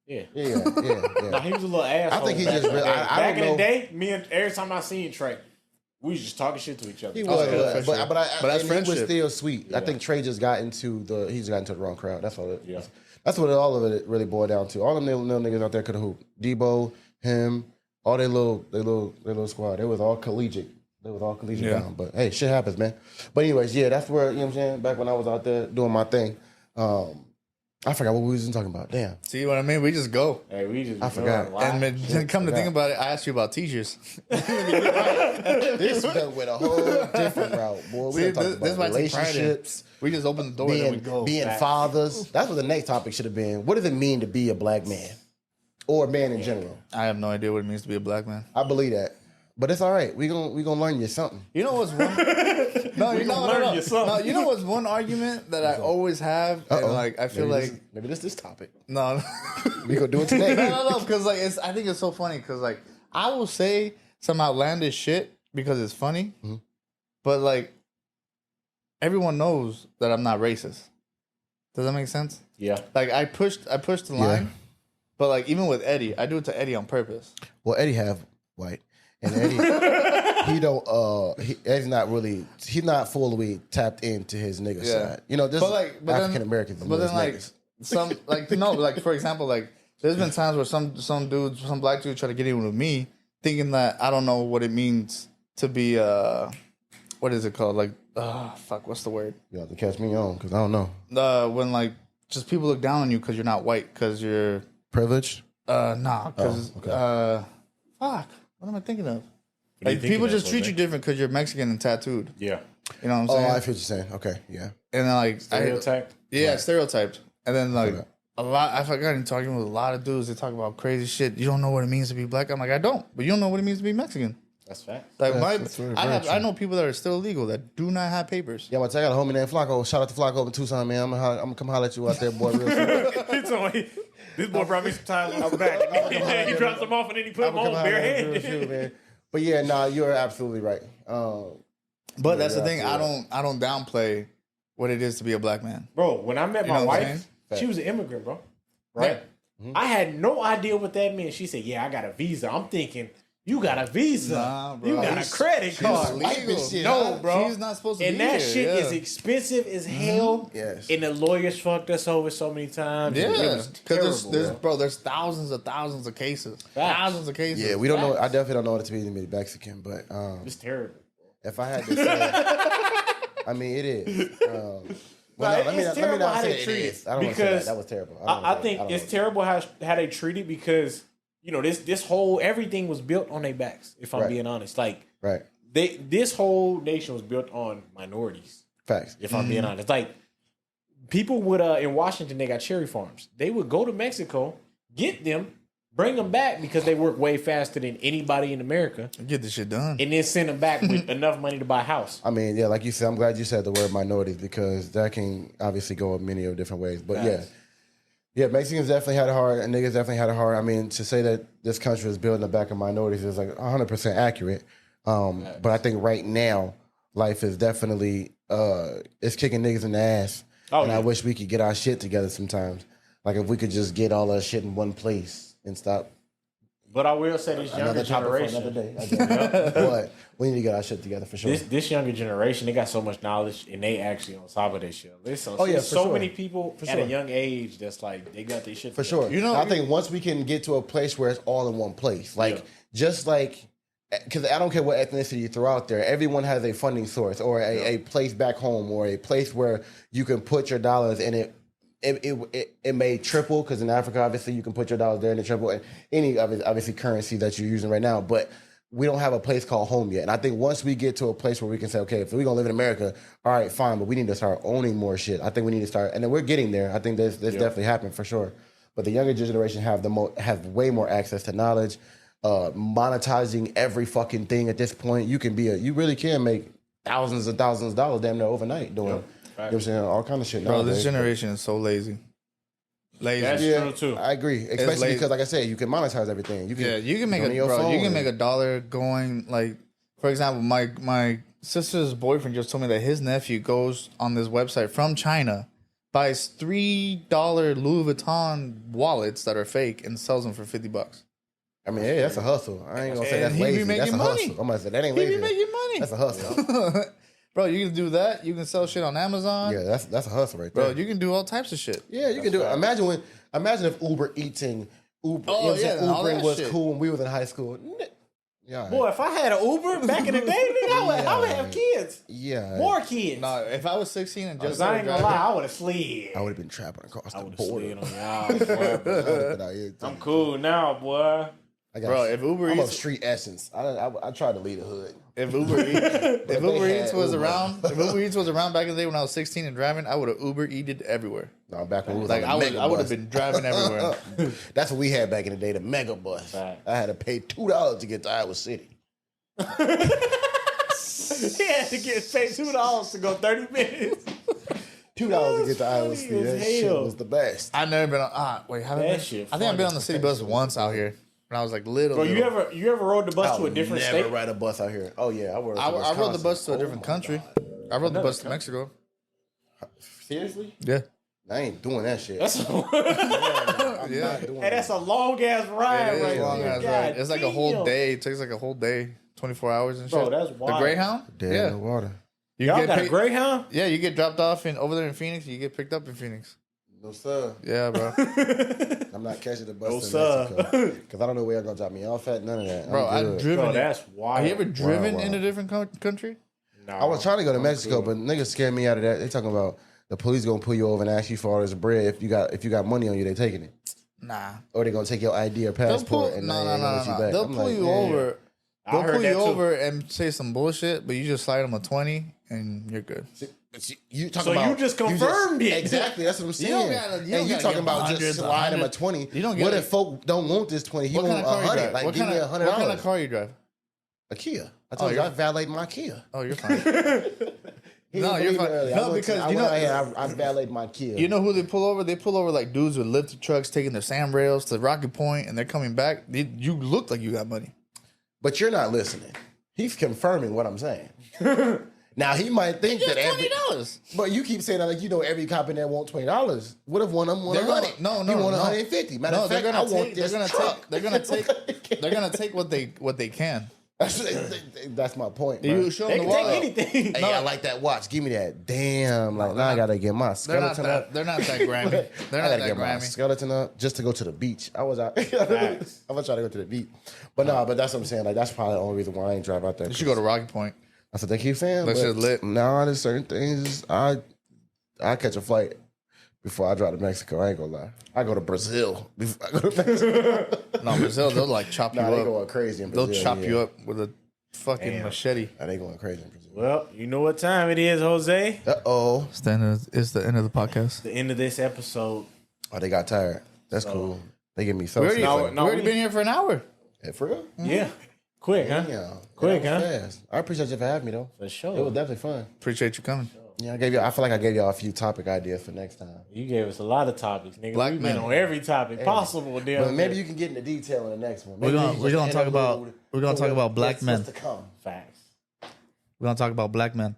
Speaker 3: Yeah.
Speaker 2: Nah,
Speaker 3: he was a little asshole.
Speaker 2: I think he just really.
Speaker 3: Back in the day, every time I seen Trey, we was just talking shit to each other.
Speaker 2: He was, but
Speaker 1: that's friendship.
Speaker 2: He was still sweet. Yeah. I think Trey just got into the wrong crowd. That's all. That's what all of it really boiled down to. All them little niggas out there could have hooped. Debo, him, all their little squad. They was all collegiate. Down. But hey, shit happens, man. But anyways, that's where, you know what I'm saying, back when I was out there doing my thing. I forgot what we was talking about. Damn.
Speaker 1: See what I mean? We just go.
Speaker 3: Hey, we just.
Speaker 2: I forgot.
Speaker 1: And then come to think about it, I asked you about teachers.
Speaker 2: This went a whole different route, boy. We talking about relationships.
Speaker 1: We just open the door and we go.
Speaker 2: Being fathers. That's what the next topic should have been. What does it mean to be a black man? Or a man in general?
Speaker 1: I have no idea what it means to be a black man.
Speaker 2: I believe that. But it's all right. We gonna learn you something.
Speaker 1: You know what's one? No, you know what's one argument that I always have, and like I feel
Speaker 2: maybe this topic.
Speaker 1: No,
Speaker 2: we gonna do it today.
Speaker 1: no, because like I think it's so funny because like I will say some outlandish shit because it's funny, but like everyone knows that I'm not racist. Does that make sense?
Speaker 3: Yeah.
Speaker 1: Like I pushed the line, but like even with Eddie, I do it to Eddie on purpose.
Speaker 2: Well, Eddie have white. And Eddie, Eddie's not really, he's not fully tapped into his nigga side. You know, this African Americans.
Speaker 1: But then, like, some, like, no, like, for example, like, there's been times where some dudes, some black dudes try to get in with me, thinking that I don't know what it means to be, what is it called? Like, fuck, what's the word?
Speaker 2: You have to catch me on, because I don't know.
Speaker 1: When, like, just people look down on you because you're not white, because you're...
Speaker 2: Privileged?
Speaker 1: Nah, because, fuck. What am I thinking of? Like people just treat you different because you're Mexican and tattooed.
Speaker 3: Yeah.
Speaker 1: You know what I'm saying?
Speaker 2: Oh, I feel what you're saying. Okay, yeah.
Speaker 1: And then like
Speaker 3: stereotyped.
Speaker 1: Stereotyped. And then like a lot. I forgot in talking with a lot of dudes. They talk about crazy shit. You don't know what it means to be black. I'm like, I don't. But you don't know what it means to be Mexican.
Speaker 3: That's fact.
Speaker 1: Like I know people that are still illegal that do not have papers.
Speaker 2: Yeah, I got a homie named Flacco. Shout out to Flacco in Tucson, man. I'm gonna come holler at you out there, boy. Real soon.
Speaker 3: This boy brought me some time on the back. He dropped them off and then he put them on barehanded.
Speaker 2: But yeah, nah, you're absolutely right.
Speaker 1: But that's the thing. I don't downplay what it is to be a black man,
Speaker 3: bro. When I met my wife, she was an immigrant, bro. Right? Yeah. I had no idea what that meant. She said, "Yeah, I got a visa." I'm thinking, you got a visa.
Speaker 1: Nah, bro.
Speaker 3: You got a credit card. No, bro.
Speaker 1: She's not supposed to
Speaker 3: and
Speaker 1: be here.
Speaker 3: that shit is expensive as hell.
Speaker 2: Yes.
Speaker 3: And the lawyers fucked us over so many times.
Speaker 1: Yeah. Because there's thousands of cases. Thousands of cases.
Speaker 2: Yeah, we don't know. I definitely don't know what it means to be Mexican, but
Speaker 3: it's terrible.
Speaker 2: If I had to say, I mean, it is. Let me not say it is. I don't want to say that. That was terrible.
Speaker 3: I think it's terrible how they treat it because, you know, this whole everything was built on their backs. If I'm being honest, like this whole nation was built on minorities.
Speaker 2: Facts.
Speaker 3: If I'm being honest, like people would in Washington, they got cherry farms. They would go to Mexico, get them, bring them back because they work way faster than anybody in America.
Speaker 1: Get this shit done,
Speaker 3: and then send them back with enough money to buy a house.
Speaker 2: I mean, yeah, like you said, I'm glad you said the word minorities because that can obviously go in many different ways. But yeah, Mexicans definitely had it hard, and niggas definitely had it hard. I mean, to say that this country is built on the back of minorities is like 100% accurate. But I think right now, life is definitely it's kicking niggas in the ass. I wish we could get our shit together sometimes. Like if we could just get all our shit in one place and stop.
Speaker 3: But I will say this younger generation.
Speaker 2: Another day. But we need to get our shit together for sure.
Speaker 3: This younger generation, they got so much knowledge and they actually on top of their shit. There's so many people at a young age that's like they got their shit
Speaker 2: for
Speaker 3: together.
Speaker 2: sure. You know, I think once we can get to a place where it's all in one place, like just like. Because I don't care what ethnicity you throw out there, everyone has a funding source or a place back home or a place where you can put your dollars in it. It may triple because in Africa, obviously, you can put your dollars there and it triple. And any obviously currency that you're using right now, but we don't have a place called home yet. And I think once we get to a place where we can say, okay, if we're gonna live in America, all right, fine, but we need to start owning more shit. I think we need to start, and then we're getting there. I think this definitely happened for sure. But the younger generation have way more access to knowledge. Monetizing every fucking thing at this point, you really can make thousands of dollars damn near overnight doing, you know what I'm saying, all kind of shit.
Speaker 1: Bro,
Speaker 2: nowadays.
Speaker 1: This generation is so lazy.
Speaker 3: That's true too.
Speaker 2: I agree, especially because, like I said, you can monetize everything. You can make
Speaker 1: $1 going. Like, for example, my sister's boyfriend just told me that his nephew goes on this website from China, buys $3 Louis Vuitton wallets that are fake, and sells them for $50.
Speaker 2: I mean, hey, that's a hustle. I ain't gonna say that's lazy. That's a hustle. I'm gonna say that ain't lazy.
Speaker 1: He be making money.
Speaker 2: That's a hustle.
Speaker 1: Bro, you can do that. You can sell shit on Amazon.
Speaker 2: Yeah, that's a hustle right there.
Speaker 1: Bro, you can do all types of shit.
Speaker 2: Yeah, you can do it. Imagine if Uber Eating, Ubering was cool when we was in high school. Yeah.
Speaker 3: Boy, if I had an Uber back in the day, nigga, I would have kids.
Speaker 2: Yeah.
Speaker 3: More kids.
Speaker 1: No, if I was 16 and just
Speaker 3: I ain't gonna lie, I would have slid.
Speaker 2: I would have been trapping across the
Speaker 3: I would have
Speaker 2: border.
Speaker 3: slid on y'all, boy. I'm cool now, boy.
Speaker 1: Bro, if Uber
Speaker 2: I'm
Speaker 1: Eats,
Speaker 2: of street essence. I tried to lead the hood.
Speaker 1: if Uber Eats was around back in the day when I was 16 and driving, I would have Uber Eated everywhere.
Speaker 2: No, back when we was
Speaker 1: Like
Speaker 2: on the
Speaker 1: I would have
Speaker 2: Megabus.
Speaker 1: been driving everywhere.
Speaker 2: That's what we had back in the day, the mega bus.
Speaker 3: Right.
Speaker 2: I had to pay $2 to get to Iowa City.
Speaker 3: He had to get paid $2 to go 30 minutes.
Speaker 2: $2 to get to Iowa City.
Speaker 3: funny as
Speaker 2: That shit
Speaker 3: hell.
Speaker 2: was the best.
Speaker 1: I've never been on. Wait, haven't
Speaker 3: That
Speaker 1: been?
Speaker 3: shit
Speaker 1: I think I've been on the city bus once out here when I was like little.
Speaker 3: Bro, you ever rode the bus to a different
Speaker 2: never
Speaker 3: state?
Speaker 2: ride a bus out here. Oh yeah,
Speaker 1: I rode the bus to a different country. I rode the bus to Mexico.
Speaker 2: Seriously?
Speaker 1: Yeah.
Speaker 2: I ain't doing that shit.
Speaker 3: That's
Speaker 2: I'm not doing
Speaker 3: Hey, that's a long ass ride
Speaker 1: It
Speaker 3: right
Speaker 1: is long
Speaker 3: there.
Speaker 1: ass
Speaker 3: God
Speaker 1: ride. It's like a whole
Speaker 3: damn.
Speaker 1: day. It takes like a whole day, 24 hours and shit.
Speaker 3: Bro, that's
Speaker 1: The
Speaker 3: wild.
Speaker 1: Greyhound?
Speaker 2: Dead in the water.
Speaker 1: You
Speaker 3: Y'all
Speaker 1: get
Speaker 3: got a
Speaker 1: picked-
Speaker 3: Greyhound?
Speaker 1: Yeah, you get dropped off over there in Phoenix. You get picked up in Phoenix.
Speaker 2: No sir.
Speaker 1: Yeah, bro.
Speaker 2: I'm not catching the bus
Speaker 3: No,
Speaker 2: to
Speaker 3: sir.
Speaker 2: Mexico because I don't know where you're gonna drop me off at. None of that.
Speaker 1: Bro,
Speaker 2: I'm
Speaker 1: I've
Speaker 2: good.
Speaker 1: driven.
Speaker 3: Bro, that's wild.
Speaker 1: Have you ever driven
Speaker 2: wow.
Speaker 1: in a different country?
Speaker 3: No.
Speaker 2: I was trying to go to Mexico, but niggas scared me out of that. They talking about the police gonna pull you over and ask you for all this bread. If you got money on you, they taking it.
Speaker 1: Nah.
Speaker 2: Or they gonna take your ID or
Speaker 1: They'll
Speaker 2: passport
Speaker 1: pull,
Speaker 2: and
Speaker 1: no.
Speaker 2: they ain't gonna let you back.
Speaker 1: They'll
Speaker 2: I'm
Speaker 1: pull
Speaker 2: like,
Speaker 1: you
Speaker 2: man.
Speaker 1: over.
Speaker 3: I
Speaker 1: They'll
Speaker 3: heard
Speaker 1: pull
Speaker 3: that
Speaker 1: you
Speaker 3: too.
Speaker 1: over and say some bullshit, but you just slide them a 20 and you're good.
Speaker 2: You talking
Speaker 3: So
Speaker 2: about
Speaker 3: you just confirmed it.
Speaker 2: Exactly, that's what I'm saying.
Speaker 1: don't gotta- you don't
Speaker 2: and you
Speaker 1: gotta
Speaker 2: talking
Speaker 1: give
Speaker 2: about
Speaker 1: 100,
Speaker 2: just slide him a
Speaker 1: 100.
Speaker 2: 20.
Speaker 1: You don't
Speaker 2: What
Speaker 1: get
Speaker 2: if
Speaker 1: it.
Speaker 2: folk don't want this 20? He
Speaker 1: What
Speaker 2: want
Speaker 1: kind of car you
Speaker 2: 100.
Speaker 1: drive?
Speaker 2: Like
Speaker 1: What
Speaker 2: give
Speaker 1: kind
Speaker 2: me
Speaker 1: of
Speaker 2: $100.
Speaker 1: what kind of car you drive?
Speaker 2: A Kia. I told you
Speaker 1: you're-
Speaker 2: I valeted my Kia.
Speaker 1: Oh, you're fine.
Speaker 2: He
Speaker 1: No,
Speaker 2: didn't
Speaker 1: you're
Speaker 2: believe
Speaker 1: fine.
Speaker 2: me earlier.
Speaker 1: No,
Speaker 2: I went
Speaker 1: because
Speaker 2: to, I
Speaker 1: you
Speaker 2: went
Speaker 1: know-
Speaker 2: out here, I valeted my Kia.
Speaker 1: You know who they pull over? They pull over like dudes with lifted trucks taking their sand rails to Rocky Point and they're coming back. You look like you got money.
Speaker 2: But you're not listening. He's confirming what I'm saying. Now he might think that every
Speaker 1: $20.
Speaker 2: but you keep saying that like you know every cop in there want $20. What if one of them want
Speaker 1: They're gonna-
Speaker 2: 100?
Speaker 1: no,
Speaker 2: He want
Speaker 1: no.
Speaker 2: 150. Matter
Speaker 1: No,
Speaker 2: of
Speaker 1: they're
Speaker 2: fact, I
Speaker 1: gonna
Speaker 2: want
Speaker 1: take.
Speaker 2: this truck.
Speaker 1: They're gonna take what they can.
Speaker 2: That's my point.
Speaker 1: You
Speaker 2: Bro.
Speaker 1: show
Speaker 3: They
Speaker 1: them the
Speaker 3: can take
Speaker 1: wallet.
Speaker 3: anything.
Speaker 2: Hey, I like that watch. Give me that. Damn. Like now I gotta get my
Speaker 1: They're not
Speaker 2: skeleton
Speaker 1: that.
Speaker 2: up.
Speaker 1: They're not that Grammy. They're
Speaker 2: I
Speaker 1: not
Speaker 2: gotta
Speaker 1: that
Speaker 2: get my
Speaker 1: Grammy.
Speaker 2: skeleton up just to go to the beach. I was out. I'm gonna try to go to the beach. But no, but that's what I'm saying. Like that's probably the only reason why I ain't drive out there.
Speaker 1: You should go to Rocky Point.
Speaker 2: That's what they keep saying.
Speaker 1: That
Speaker 2: but
Speaker 1: shit's lit.
Speaker 2: Nah, there's certain things. I catch a flight before I drive to Mexico. I ain't gonna lie. I go to Brazil before I go to Mexico.
Speaker 1: No, Brazil, they'll like chop you
Speaker 2: Nah, they
Speaker 1: up.
Speaker 2: going crazy in Brazil.
Speaker 1: They'll chop
Speaker 2: yeah.
Speaker 1: you up with a fucking
Speaker 3: Damn.
Speaker 1: machete.
Speaker 2: Nah, they going crazy in Brazil.
Speaker 3: Well, you know what time it is, Jose?
Speaker 2: Uh-oh.
Speaker 1: It's the end of the podcast.
Speaker 3: The end of this episode.
Speaker 2: Oh, they got tired. That's cool. They give me so
Speaker 1: We already,
Speaker 3: No, no,
Speaker 1: we already
Speaker 3: we-
Speaker 1: been here for an hour.
Speaker 2: Hey, for real?
Speaker 3: Yeah. Quick, huh?
Speaker 2: Yeah.
Speaker 3: Quick,
Speaker 2: That was
Speaker 3: huh?
Speaker 2: fast. I appreciate you for having me though.
Speaker 3: For
Speaker 2: It was
Speaker 3: sure.
Speaker 2: definitely fun.
Speaker 1: Appreciate you coming.
Speaker 2: Yeah, I feel like I gave y'all a few topic ideas for next time.
Speaker 3: You gave us a lot of topics, nigga.
Speaker 1: Black
Speaker 3: We've been
Speaker 1: men.
Speaker 3: on every topic possible. Damn.
Speaker 2: But maybe you can get into detail in the next one.
Speaker 1: We're
Speaker 2: Maybe
Speaker 1: gonna
Speaker 2: you
Speaker 1: we're
Speaker 2: just
Speaker 1: gonna talk about
Speaker 2: interlude
Speaker 1: we're gonna
Speaker 2: for
Speaker 1: talk about black
Speaker 2: what's
Speaker 1: men.
Speaker 2: to come.
Speaker 3: Facts.
Speaker 1: We're gonna talk about black men.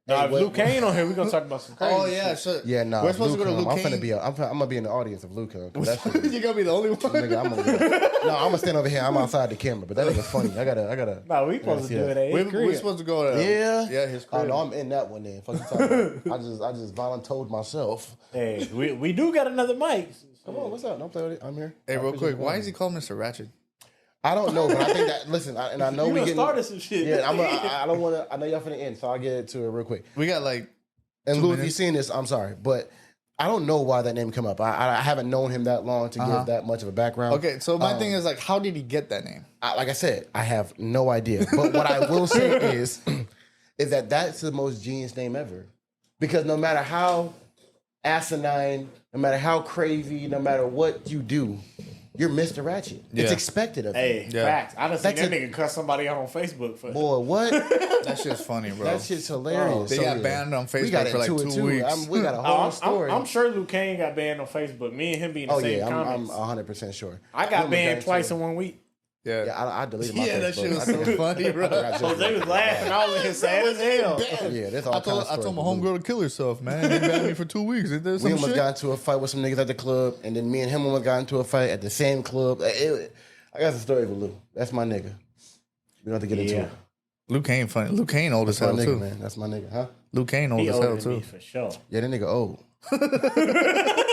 Speaker 3: Now, if
Speaker 2: what-
Speaker 3: Luke Kane on here, we're gonna talk about some crazy.
Speaker 1: Oh yeah,
Speaker 3: shit.
Speaker 1: so
Speaker 2: Yeah, no.
Speaker 1: We're supposed to go to Luke
Speaker 2: I'm
Speaker 1: Kane.
Speaker 2: finna be. I'm gonna be in the audience of Luca.
Speaker 1: You're gonna be the only one.
Speaker 2: Nigga, I'm gonna stand over here. I'm outside the camera, but that nigga's funny. I gotta.
Speaker 3: Nah, we supposed to
Speaker 2: see
Speaker 3: do
Speaker 2: that.
Speaker 3: it at
Speaker 1: We're
Speaker 3: 8
Speaker 1: supposed to go to
Speaker 2: Yeah,
Speaker 1: his
Speaker 2: Oh
Speaker 1: crib.
Speaker 2: no, I'm in that one then. Fuck you talking about. I just volunteered myself.
Speaker 3: Hey, we do got another mic.
Speaker 2: Come on, what's up? Don't play with it. I'm here.
Speaker 1: Hey,
Speaker 2: I
Speaker 1: real
Speaker 2: appreciate
Speaker 1: quick,
Speaker 2: you
Speaker 1: why
Speaker 2: having
Speaker 1: is he
Speaker 2: me.
Speaker 1: called Mr. Ratchet?
Speaker 2: I don't know, but I think that. Listen, and I know
Speaker 3: You
Speaker 2: we
Speaker 3: done
Speaker 2: getting.
Speaker 3: started some shit.
Speaker 2: Yeah, I don't want to. I know y'all finna end, so I'll get to it real quick.
Speaker 1: We got like
Speaker 2: And
Speaker 1: 2
Speaker 2: Lou, if
Speaker 1: minutes.
Speaker 2: you've seen this, I'm sorry, but I don't know why that name come up. I haven't known him that long to give that much of a background.
Speaker 1: okay. So my thing is like, how did he get that name?
Speaker 2: Like I said, I have no idea. But what I will say is that that's the most genius name ever. Because no matter how asinine, no matter how crazy, no matter what you do, you're Mr. Ratchet. It's
Speaker 1: Yeah.
Speaker 2: expected of you.
Speaker 3: Hey,
Speaker 1: Yeah.
Speaker 3: facts. I done seen
Speaker 2: That's
Speaker 3: that
Speaker 2: a-
Speaker 3: nigga cuss somebody out on Facebook for.
Speaker 2: Boy, what?
Speaker 1: That shit's funny, bro.
Speaker 2: That shit's hilarious.
Speaker 1: They got banned on
Speaker 2: we got
Speaker 1: Facebook for like
Speaker 2: into it
Speaker 1: 2
Speaker 2: too.
Speaker 1: weeks.
Speaker 2: We got a whole story.
Speaker 3: I'm sure Luke Kane got banned on Facebook. Me and him being the
Speaker 2: Oh
Speaker 3: same
Speaker 2: yeah, I'm
Speaker 3: comments.
Speaker 2: 100% sure.
Speaker 3: I got
Speaker 2: Him
Speaker 3: banned
Speaker 2: and
Speaker 3: twice
Speaker 2: Gangster.
Speaker 3: in 1 week.
Speaker 1: Yeah.
Speaker 2: Yeah, I deleted my
Speaker 1: Yeah,
Speaker 2: Facebook.
Speaker 1: that shit was
Speaker 2: I
Speaker 1: so
Speaker 2: did.
Speaker 1: funny, bro.
Speaker 3: Jose was laughing. I was in here sad as hell.
Speaker 2: Yeah, there's all
Speaker 1: I told
Speaker 2: kinds of
Speaker 1: my
Speaker 2: stories.
Speaker 1: homegirl to kill herself, man. They banned me for 2 weeks. Ain't there
Speaker 2: We
Speaker 1: some
Speaker 2: almost
Speaker 1: shit?
Speaker 2: got into a fight with some niggas at the club, and then me and him almost got into a fight at the same club. I got some story for Lou. That's my nigga. We don't have to get into
Speaker 3: Yeah.
Speaker 2: it.
Speaker 1: Luke Kane funny. Luke Kane old as
Speaker 2: That's
Speaker 1: hell
Speaker 2: my nigga,
Speaker 1: too.
Speaker 2: man. That's my nigga, huh?
Speaker 1: Luke Kane old
Speaker 3: He
Speaker 1: as
Speaker 3: older
Speaker 1: hell
Speaker 3: than me
Speaker 1: too.
Speaker 3: for sure.
Speaker 2: Yeah, that nigga old.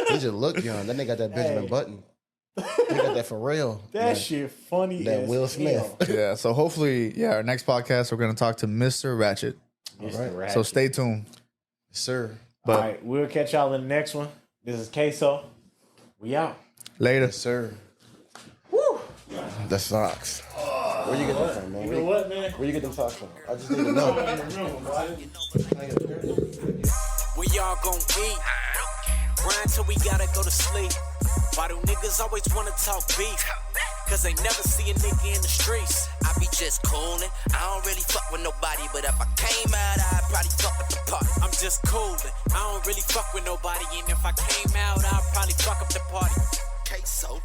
Speaker 2: He just look young. That nigga got that Benjamin
Speaker 3: Hey.
Speaker 2: Button. He got that for real.
Speaker 3: That shit funny.
Speaker 2: That
Speaker 3: as
Speaker 2: Will Smith.
Speaker 3: hell.
Speaker 1: Yeah, so hopefully, our next podcast, we're going to talk to Mr. Ratchet.
Speaker 3: Mr. Ratchet.
Speaker 1: So stay tuned.
Speaker 2: Sir.
Speaker 1: But
Speaker 3: all right, we'll catch y'all in the next one. This is KSOW. We out.
Speaker 1: later.
Speaker 2: Yes, sir.
Speaker 3: Woo!
Speaker 2: The socks. Where you get them from, man?
Speaker 3: You know what, man?
Speaker 2: Where you get them socks from? I just need to know.
Speaker 4: We all gon' eat. Grind till we gotta go to sleep. Why do niggas always wanna talk beef? Cause they never see a nigga in the streets. I be just coolin'. I don't really fuck with nobody, but if I came out, I'd probably fuck up the party. I'm just coolin'. I don't really fuck with nobody, and if I came out, I'd probably fuck up the party. KSOW.